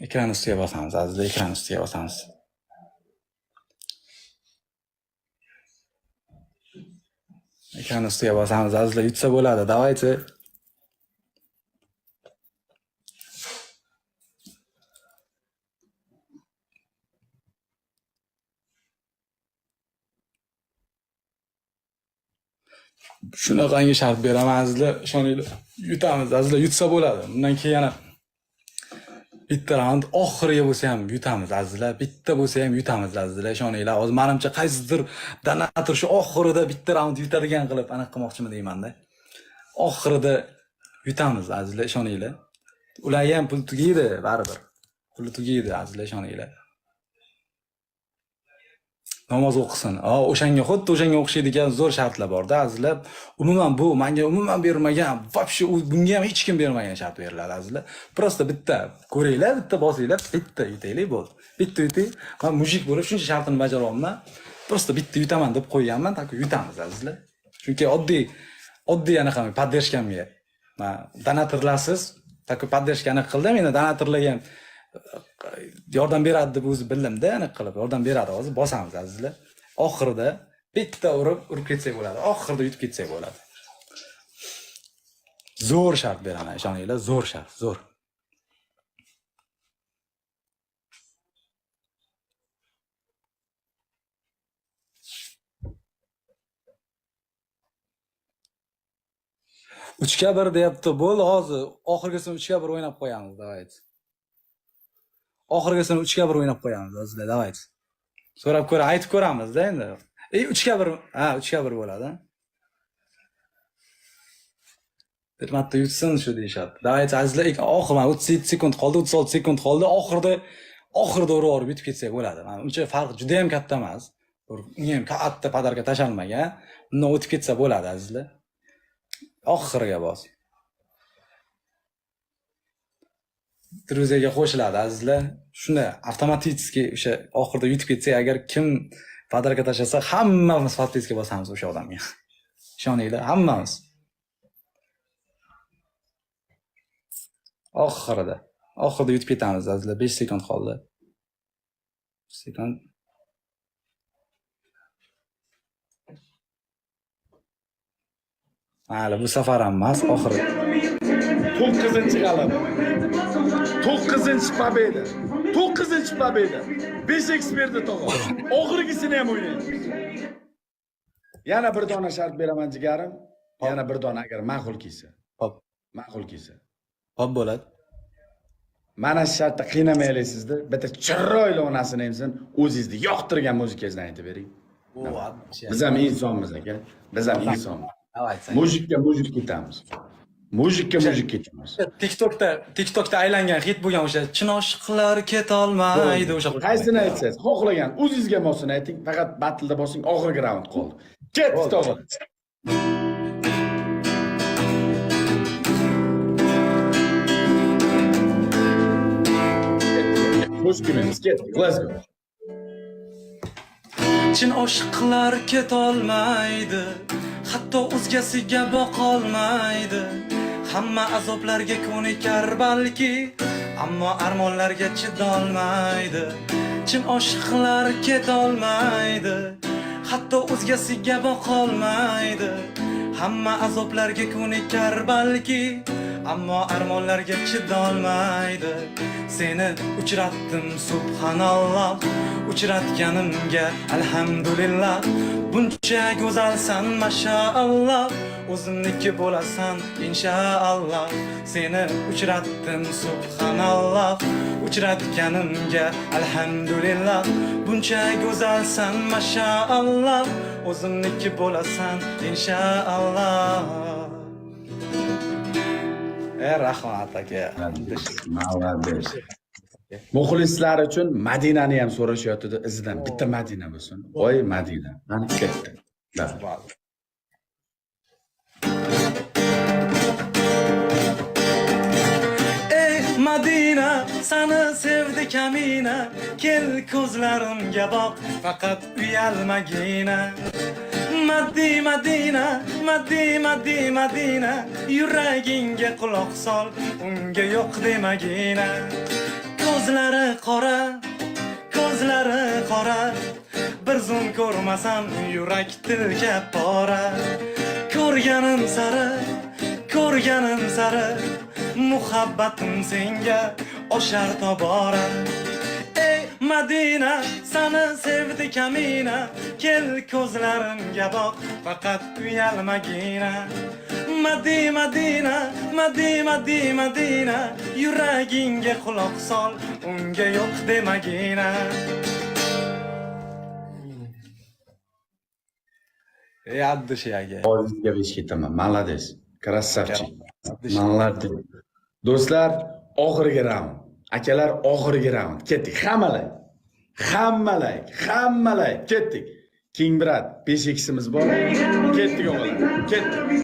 Ekran ustiga bosamiz, azizlar, ekran ustiga bosamiz. Ekran ustiga bosamiz, azizlar, yutsa bo'ladi. Davaychi. Shunaqangi shart beraman, azizlar, ishoninglar, yutamiz, azizlar, yutsa bo'ladi. Undan keyin yana bitta raund oxiriga bo'lsa ham yutamiz, azizlar. Bitta bo'lsa ham yutamiz, azizlar, ishoninglar. Hozir menimcha qaysidir donator shu oxirida bitta raund yutadigan qilib aniq qilmoqchimi deyman-da. Oxirida yutamiz, azizlar, ishoninglar. Ular ham pul tugaydi, baribir. Pul tugaydi, azizlar, ishoninglar. Namoz o'qisin. O'shanga xuddi o'shanga o'xshaydigan zo'r shartlar bor-da, azizlar. Umuman bu menga umuman bermagan, вообще bunga ham hech kim bermagan shart beriladi, azizlar. Prosta bitta ko'ringlar, bitta bosinglar, bitta yutaylik bo'ldi. Bitta yutay. Men mujik bo'lib shuncha shartini bajaryapman. Prosta bitta yutaman deb qo'yganman, taku yutamiz, azizlar. Chunki oddiy anaqa поддержкамga. Men donatorlarsiz такой поддержкani qildim. Endi donatorlarga ham yordam beradi deb o'zi bildim-da, aniq qilib yordam beradi. Hozir bosamiz azizlar. Oxirida bitta urib ketsak bo'ladi. Oxirida yutib ketsak bo'ladi. Zo'r shart beraman, ishoninglar, zo'r shart, zo'r. Uchga bir deyapti. Bo'ldi, hozir oxirgisini 3-1 o'ynab qo'yamiz, davayt. Oxirgisini 3-1 o'ynab qo'yamiz, azizlar, davayt. So'rab ko'ra, aytib ko'ramiz-da endi. 3-1, ha, 3-1 bo'ladi. Bir marta yutsin shu deyishadi. Davayt azizlar, oxir mana 37 sekund qoldi, 36 sekund qoldi. Oxirida urib yutib ketsak bo'ladi. Mana uncha farq juda ham katta emas. Unga ham katta padarka tashalmagan. Bundan o'tib ketsa bo'ladi, azizlar. Oxiriga bos. Druziyaga qo'shiladi, azizlar. Shunda avtomatik o'sha oxirida yutib ketsak, agar kim padarka tashasa, hammamiz podpiska bosamiz o'sha odamga. Ishoninglar, hammamiz. Oxirida yutib ketamiz, azizlar. 5 sekund qoldi. 5 sekund. Mayli, bu safar ham emas, oxiri. 9-g'alaba. 9-chi победа. 9-chi победа. 5x berdi tog'a. Oxirgisini ham o'ynaydi. Yana bir dona shart beraman jigarim. Yana bir dona agar ma'qul kelsa. Hop. Ma'qul kelsa. Hop bo'ladi. Mana shu shartda qiynamaylaysizda. Bitta chiroyli onasini hamsin o'zingizni yoqtirgan musikangizni aytib bering. Biz ham insonmiz aka. Biz ham insonmiz. Mujikka mujik ketamiz. Mujikka mujik ketamiz. TikTokda aylangan hit bo'lgan o'sha chin oshiqlar ketolmaydi o'sha. Qaysini aytsangiz, xohlagan o'zingizga mosini ayting, faqat battle'da bosing, oxirgi raund qoldi. Ketdi tog'a. Mushkilimiz ketdi. Let's go. Chin oshiqlar ketolmaydi, hatto o'zgasiga boqolmaydi. Hamma azoblarga ko'nikar balki, ammo armonlarga chidolmaydi. Chin oshiqlar ketolmaydi, hatto o'zgasiga boqolmaydi. Hamma azoblarga ko'nikar balki, ammo armonlarga chidolmaydi. Seni uchratdim subhanalloh, uchratganimga alhamdulillah. Buncha go'zalsan mashaalloh, o'zimniki bo'lasan inshaalloh. Seni uchratdim subhanalloh, uchratganimga alhamdulillah. Buncha go'zalsan mashaalloh, o'zimniki bo'lasan inshaalloh. Rahmat aka. Молодец. Muxlislar uchun Madinani ham so'rashyapti, izidan bitta Madina bo'lsin. Voy Madina, mana ketdi. Ey Madina, seni sevdi kamina, kel ko'zlarimga boq, faqat uyalmagina. Madina, yuragingga quloq sol, unga yo'q demagina. Ko'zlari qora, bir zum ko'rmasam yurak tilga pora. Ko'rganim sari, muhabbatim senga oshar tobora. Ey Madina, seni sevdi kamina, kel ko'zlarimga boq, faqat uyalmagina. Madina, yuragingga quloq sol, unga yo'q demagina. Addish aka. Oyingizga besh ketaman. Молодец. Красавчик. Молодец. Do'stlar, oxirgi raund. Akalar, oxirgi raund. Ketdik. Hammalay. Ketdik. King Brad 5x'imiz bor. Ketdik o'g'illar. Ketdik.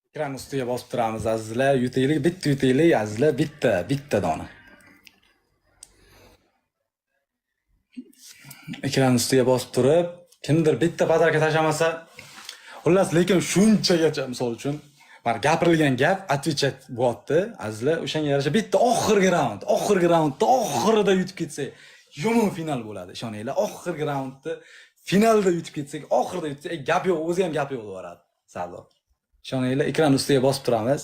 Ekran ustiga bosib turamiz azizlar. Yutaylik, bitta yutaylik azizlar, bitta dona. Ekran ustiga bosib turib, kimdir bitta padarka tashamasa, Xullas, lekin shunchagacha misol uchun mana gapirilgan gap отвечать bo'lyapti. Azizlar, o'shanga yarasha bitta oxirgi raundda oxirida yutib ketsak, yomon final bo'ladi, ishoninglar. Oxirgi raundda finalda yutib ketsak, oxirida yutsak, gap yo'q, o'zi ham gap yo'q bo'laradi. Sardor. Ishoninglar, ekran ustiga bosib turamiz.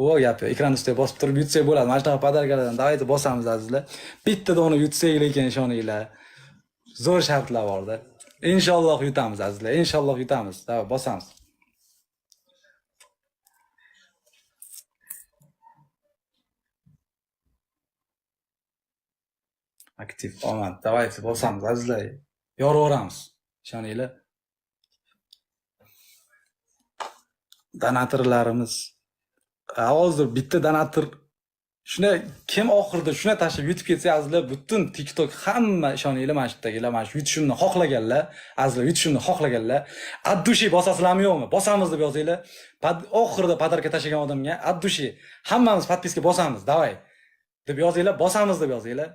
O gap yo'q, ekran ustiga bosib turib yutsak bo'ladi. Mana shunaqa podarkalardan davayda bosamiz azizlar. Bitta dona yutsak lekin ishoninglar, zo'r shartlar borda. Inshaalloh yutamiz azizlar. Inshaalloh yutamiz. Davay bosamiz. Aktiv omad. Davaychi bosamiz azizlar. Yoraveramiz. Ishoninglar. Donatorlarimiz hozir bitta donator shuna kim oxirida shuna tashib yutib ketsa azizlar, butun TikTok hamma ishoninglar mana shu yerdagilar mana shu yutishimni xohlaganlar, azizlar yutishimni xohlaganlar, addushi bosasizlarmi yo'qmi? Bosamiz deb yozinglar. Oxirida podarka tashlagan odamga addushi hammamiz podpiska bosamiz, davay deb yozinglar, bosamiz deb yozinglar.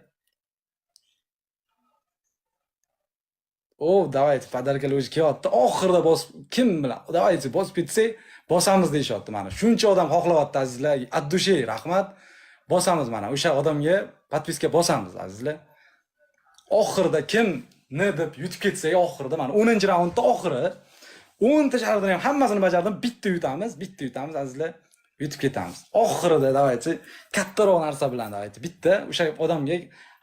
O, davaychi podarkalar o'zi kelyapti. Oxirida bosib kim bilan davaychi bosib ketsak, bosamiz deyishyapti mana. Shuncha odam xohlayapti azizlar. Addushi rahmat. Bosamiz mana. O'sha odamga podpiska bosamiz azizlar. Oxirida kimni deb yutib ketsak, oxirida mana 10-raundda oxiri 10 ta shartni ham hammasini bajardim. Bitta yutamiz azizlar. Yutib ketamiz. Oxirida davaychi kattaroq narsa bilan davaychi bitta o'sha odamga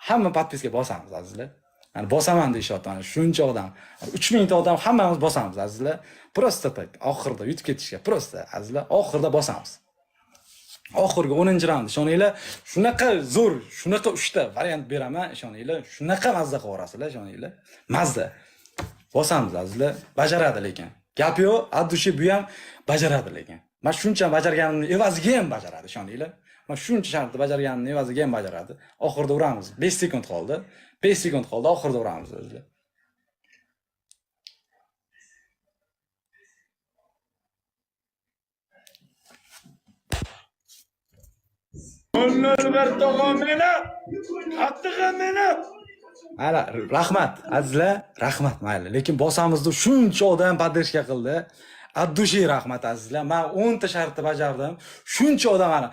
hamma podpiska bosamiz azizlar. Yani bosaman deyishyapti mana shuncha odam. 3000 ta odam hammamiz bosamiz azizlar. Prosta tak oxirida yutib ketishga prosta azizlar. Oxirida bosamiz. Oxirgi 10-raund ishoninglar, shunaqa zo'r, shunaqa 3 ta variant beraman, ishoninglar, shunaqa mazza qilaverasizlar, ishoninglar. Mazza. Bosamiz azizlar, bajaradi lekin. Gap yo'q, addushi bu ham bajaradi lekin. Men shuncha bajarganimni evaziga ham bajaradi, ishoninglar. Men shuncha shartni bajarganimni evaziga ham bajaradi. Oxirida uramiz. 5 sekund qoldi. 5 sekund qoldi, oxirida uramiz azizlar. Qo'llar tog'am meni, qattig'im meni. Hala, rahmat, azizlar, rahmat mayli. Lekin bosamizda shuncha odam podдержка qildi. Addushi rahmat azizlar. Men 10 ta shartni bajardim. Shuncha odam mana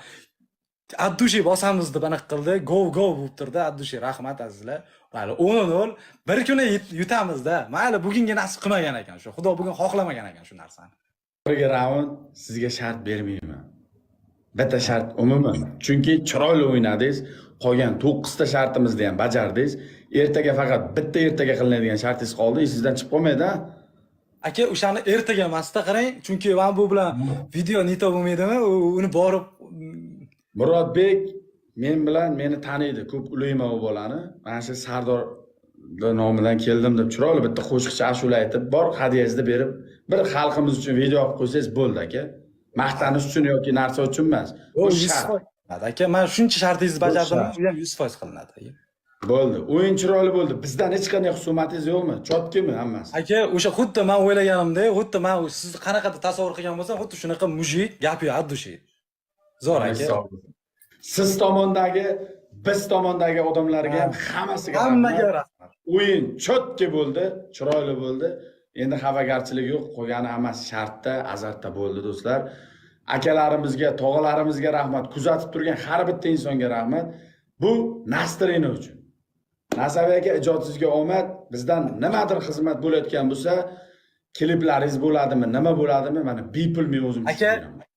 addushi bosamiz deb aniq qildi. Go bo'lib turdi. Addushi rahmat azizlar. Mayli 10-0 bir kuni yutamiz-da. Mayli bugunga nasib qilmagan ekan shu. Xudo bugun xohlamagan ekan shu narsani. Birga raund sizga shart bermayman. Bitta shart umuman. Chunki chiroyli o'ynadingiz, qolgan 9 ta shartimizni ham bajardingiz. Ertaga faqat bitta ertaga qilinadigan shartingiz qoldi, sizdan chiqib qolmaydi-a? Aka, o'shani ertaga emasda qarang, chunki men bu bilan video nito bo'lmaydimi? Uni borib Murodbek men bilan meni taniydi, ko'p ulayman u bolani. Mana shu Sardor nomidan keldim deb chiroyli bitta qo'shiqchi ashula aytib, bor hadyangizni berib, bir xalqimiz uchun video olib qo'ysangiz bo'ldi aka. Maqtanish uchun yoki narsa uchun emas. Bu shart. Aka, men shuncha shartingizni bajardim, u ham 100% qilinadi. Bo'ldi. O'yin chiroyli bo'ldi. Bizdan hech qanday husumatingiz yo'qmi? Chotkimi hammasi? Aka, o'sha xuddi men o'ylaganimdek, xuddi men sizni qanaqadir tasavvur qilgan bo'lsam, xuddi shunaqa mujik, gap yo'q, addushi. Zo'r aka. Siz tomondagi, biz tomondagi odamlarga ham hammasiga rahmat. O'yin chotki bo'ldi, chiroyli bo'ldi. Endi xafagarchilik yo'q, qolgani hammasi shartda, azartda bo'ldi do'stlar. Akalarimizga, tog'alarimizga rahmat, kuzatib turgan har bitta insonga rahmat. Bu Nasrina uchun. Nasabi aka, ijodingizga omad. Bizdan nimadir xizmat bo'layotgan bo'lsa, kliplaringiz bo'ladimi, nima bo'ladimi? Mana bepul men o'zim tushiraman.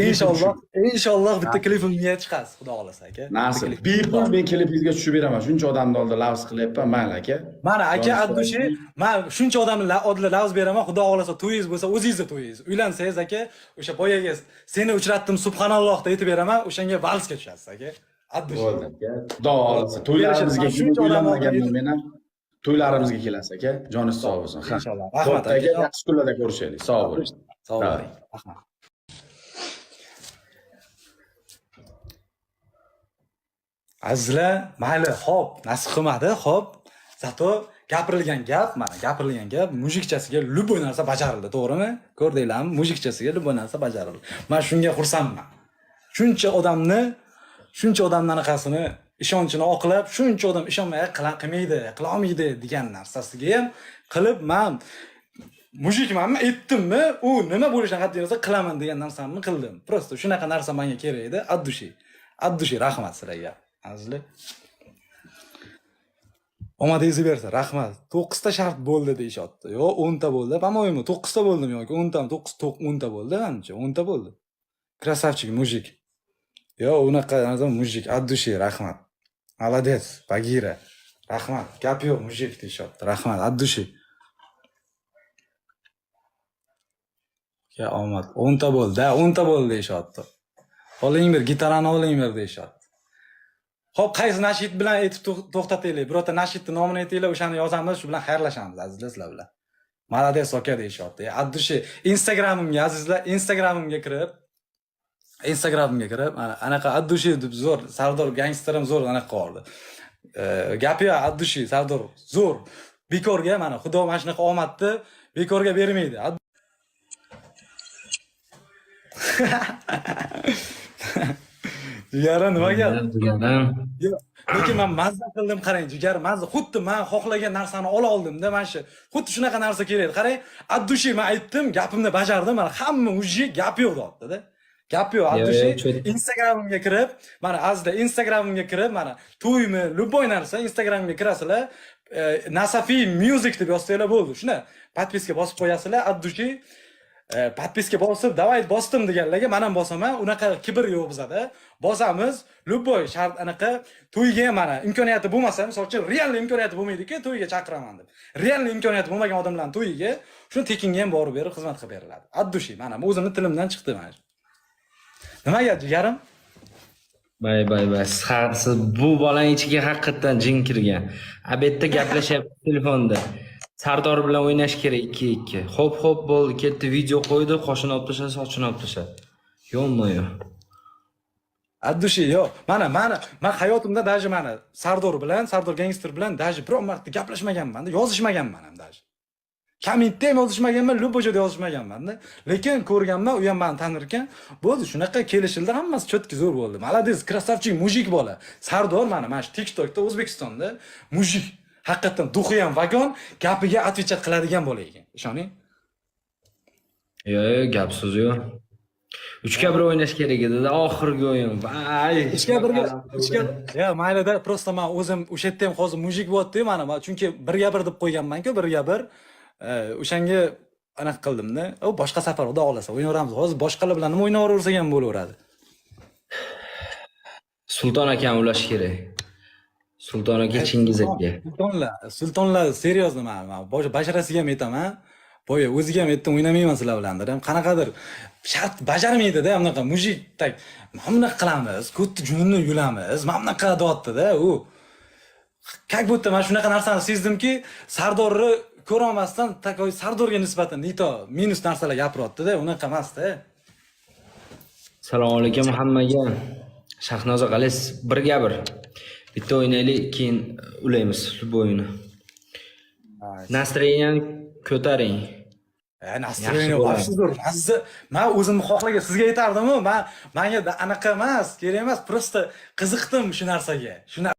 Inshaalloh bitta klipimga chiqasiz, xudo xolasa aka. Nasib. Bepul men klipingizga tushib beraman. Shuncha odamni oldida lavz qilyapman, mayli aka. Mana aka, addushi, men shuncha odamni oldida lavz beraman, xudo xolasa to'yingiz bo'lsa, o'zingizni to'yingiz. Uylansangiz aka, o'sha boyaga seni uchratdim subhanalloh deb aytib beraman, o'shanga valsga tushasiz aka. Addushi. Bo'ldi aka. Xudo xolasa to'ylarimizga uylanmaganman men ham. To'ylarimizga kelasiz aka. Joningiz sog' bo'lsin. Inshaalloh. Rahmat aka. Yaxshi kunlarda ko'rishaylik. Sog' bo'ling. Sog' bo'ling. Rahmat. Azizlar, mayli, xo'p, nasib qilmadi, xo'p. Zato gapirilgan gap, mana gapirilgan gap mujikchasiga любой narsa bajarildi, to'g'rimi? Ko'rdinglarmi? Mujikchasiga любой narsa bajarildi. Men shunga xursandman. Shuncha odamning anaqasini ishonchini oqlab, shuncha odam ishonmay qilmaydi, qila olmaydi degan narsasiga ham qilib men mujikmanmi, aytdimmi, u nima bo'lishini qat'iy nazar qilaman degan narsamni qildim. Prosta shunaqa narsa menga kerak edi. Addushi, rahmat sizlarga. Azizlar. Omadingizni bersin, rahmat. 9 ta shart bo'ldi deyishyapti. Yo, 10 ta bo'ldi. По-моему, 9 ta bo'ldimi yoki 10 ta, 10 ta bo'ldi, menimcha 10 ta bo'ldi. Krasavchik mujik. Yo, unaqa nazar mujik, addushi, rahmat. Молодец, Bagira. Rahmat. Gap yo'q, mujik deyishyapti. Rahmat, addushi. Ya omad, 10 ta bo'ldi, 10 ta bo'ldi deyishyapti. Oling bir gitarani oling bir deyishyapti. Xo'p, qaysi nashid bilan aytib to'xtataylik? Birorta nashidni nomini aytinglar, o'shani yozamiz, shu bilan xayrlashamiz azizlar sizlar bilan. Молодец, aka deyishyapti. Addushi, Instagramimga azizlar, Instagramimga kirib, mana anaqa addushi deb zo'r, Sardor gangsterim zo'r anaqa qildi. Gapi addushi, Sardor zo'r. Bekorga mana Xudo mana shunaqa omadni bekorga bermaydi. Jigarim nimaga? Lekin men mazza qildim, qarang, jigar, mazza xuddi men xohlagan narsani ola oldim-da, mana shu. Xuddi shunaqa narsa kerak. Qarang, addushi men aytdim, gapimni bajardim, mana hamma mujik gap yo'q deyapti-da. Gap yo'q, addushi. Instagramimga kirib, mana azizlar Instagramimga kirib, mana to'ymi, любой narsa Instagramimga kirasizlar. Nasafi Music deb yozsanglar bo'ldi. Shuna podpiska bosib qo'yasizlar, addushi. Podpiska bosib, davay bosdim deganlarga men ham bosaman. Unaqa kibr yo'q bizada. Bosamiz, любой shart anaqa to'yga mana imkoniyati bo'lmasa, misol uchun real imkoniyati bo'lmaydi-ku, to'yga chaqiraman deb. Real imkoniyati bo'lmagan odamlarning to'yiga shuni tekinga ham borib berib xizmat qilib beriladi. Addushi, mana o'zimning tilimdan chiqdi mana. Nimaga jigarim? Bay. Siz bu bolang ichiga haqiqatan jin kirgan. Abetda gaplashyapti telefonda. Sardor bilan o'ynash kerak 2-2. Hop bo'ldi, ketdi, video qo'ydi, qoshini olib tashladi, sochini olib tashladi. Yo'qmi-yo? Addushi, yo'q. Mana men hayotimda даже mana Sardor gangster bilan даже biror marta gaplashmaganman-da, yozishmaganman ham даже. Kommentda ham yozishmaganman, любой yozishmaganman-da. Lekin ko'rganman, u ham meni tanir ekan. Bo'ldi, shunaqa kelishildi, hammasi chotki zo'r bo'ldi. Молодец, krasavchik, mujik bola. Sardor mana shu TikTokda O'zbekistonda mujik. Haqiqatan duxi ham vagon, gapiga отвечать qiladigan bola ekan. Ishoning? Yo'q, gap so'z yo'q. 3-1 o'ynash kerak edi-da, oxirgi o'yin. Vay. 3-1. Ya, mayli-da, prosta men o'zim o'sha yerda ham hozir mujik bo'lyapti, mana chunki 1-1 deb qo'yganman-ku, 1-1. O'shanga anaqa qildim-da. U boshqa safar xudo xolasa o'ynaveramiz. Hozir boshqalar bilan nima o'ynayversak ham bo'laveradi. Sulton akam ulash kerak. Sulton aka Chingiz aka. Sultonlar seriozli men basharasiga ham aytaman. Boya o'ziga ham aytdim, o'ynamayman sizlar bilan dedim. Qanaqadir shart bajarmaydi-da, bunaqa mujikdak. Mana bunaqa qilamiz, ko'tni junni yulamiz. Mana bunaqa deyapti-da u. Как будто men shunaqa narsani sezdimki, Sardorni ko'rolmasdan takoy Sardorga nisbatan nito minus narsalar gapiryapti-da, unaqa emas-da. Assalomu alaykum hammaga. Shahnoza qalaysiz? 1-1. Bitta o'ynaylik, keyin ulaymiz bu o'yinni. Nastroyeniyani ko'taring. Nastroyeniya yaxshidir. Men o'zimni xohlagan sizga aytardim-ku, menga anaqa emas, kerak emas, prosta qiziqdim shu narsaga. Shuna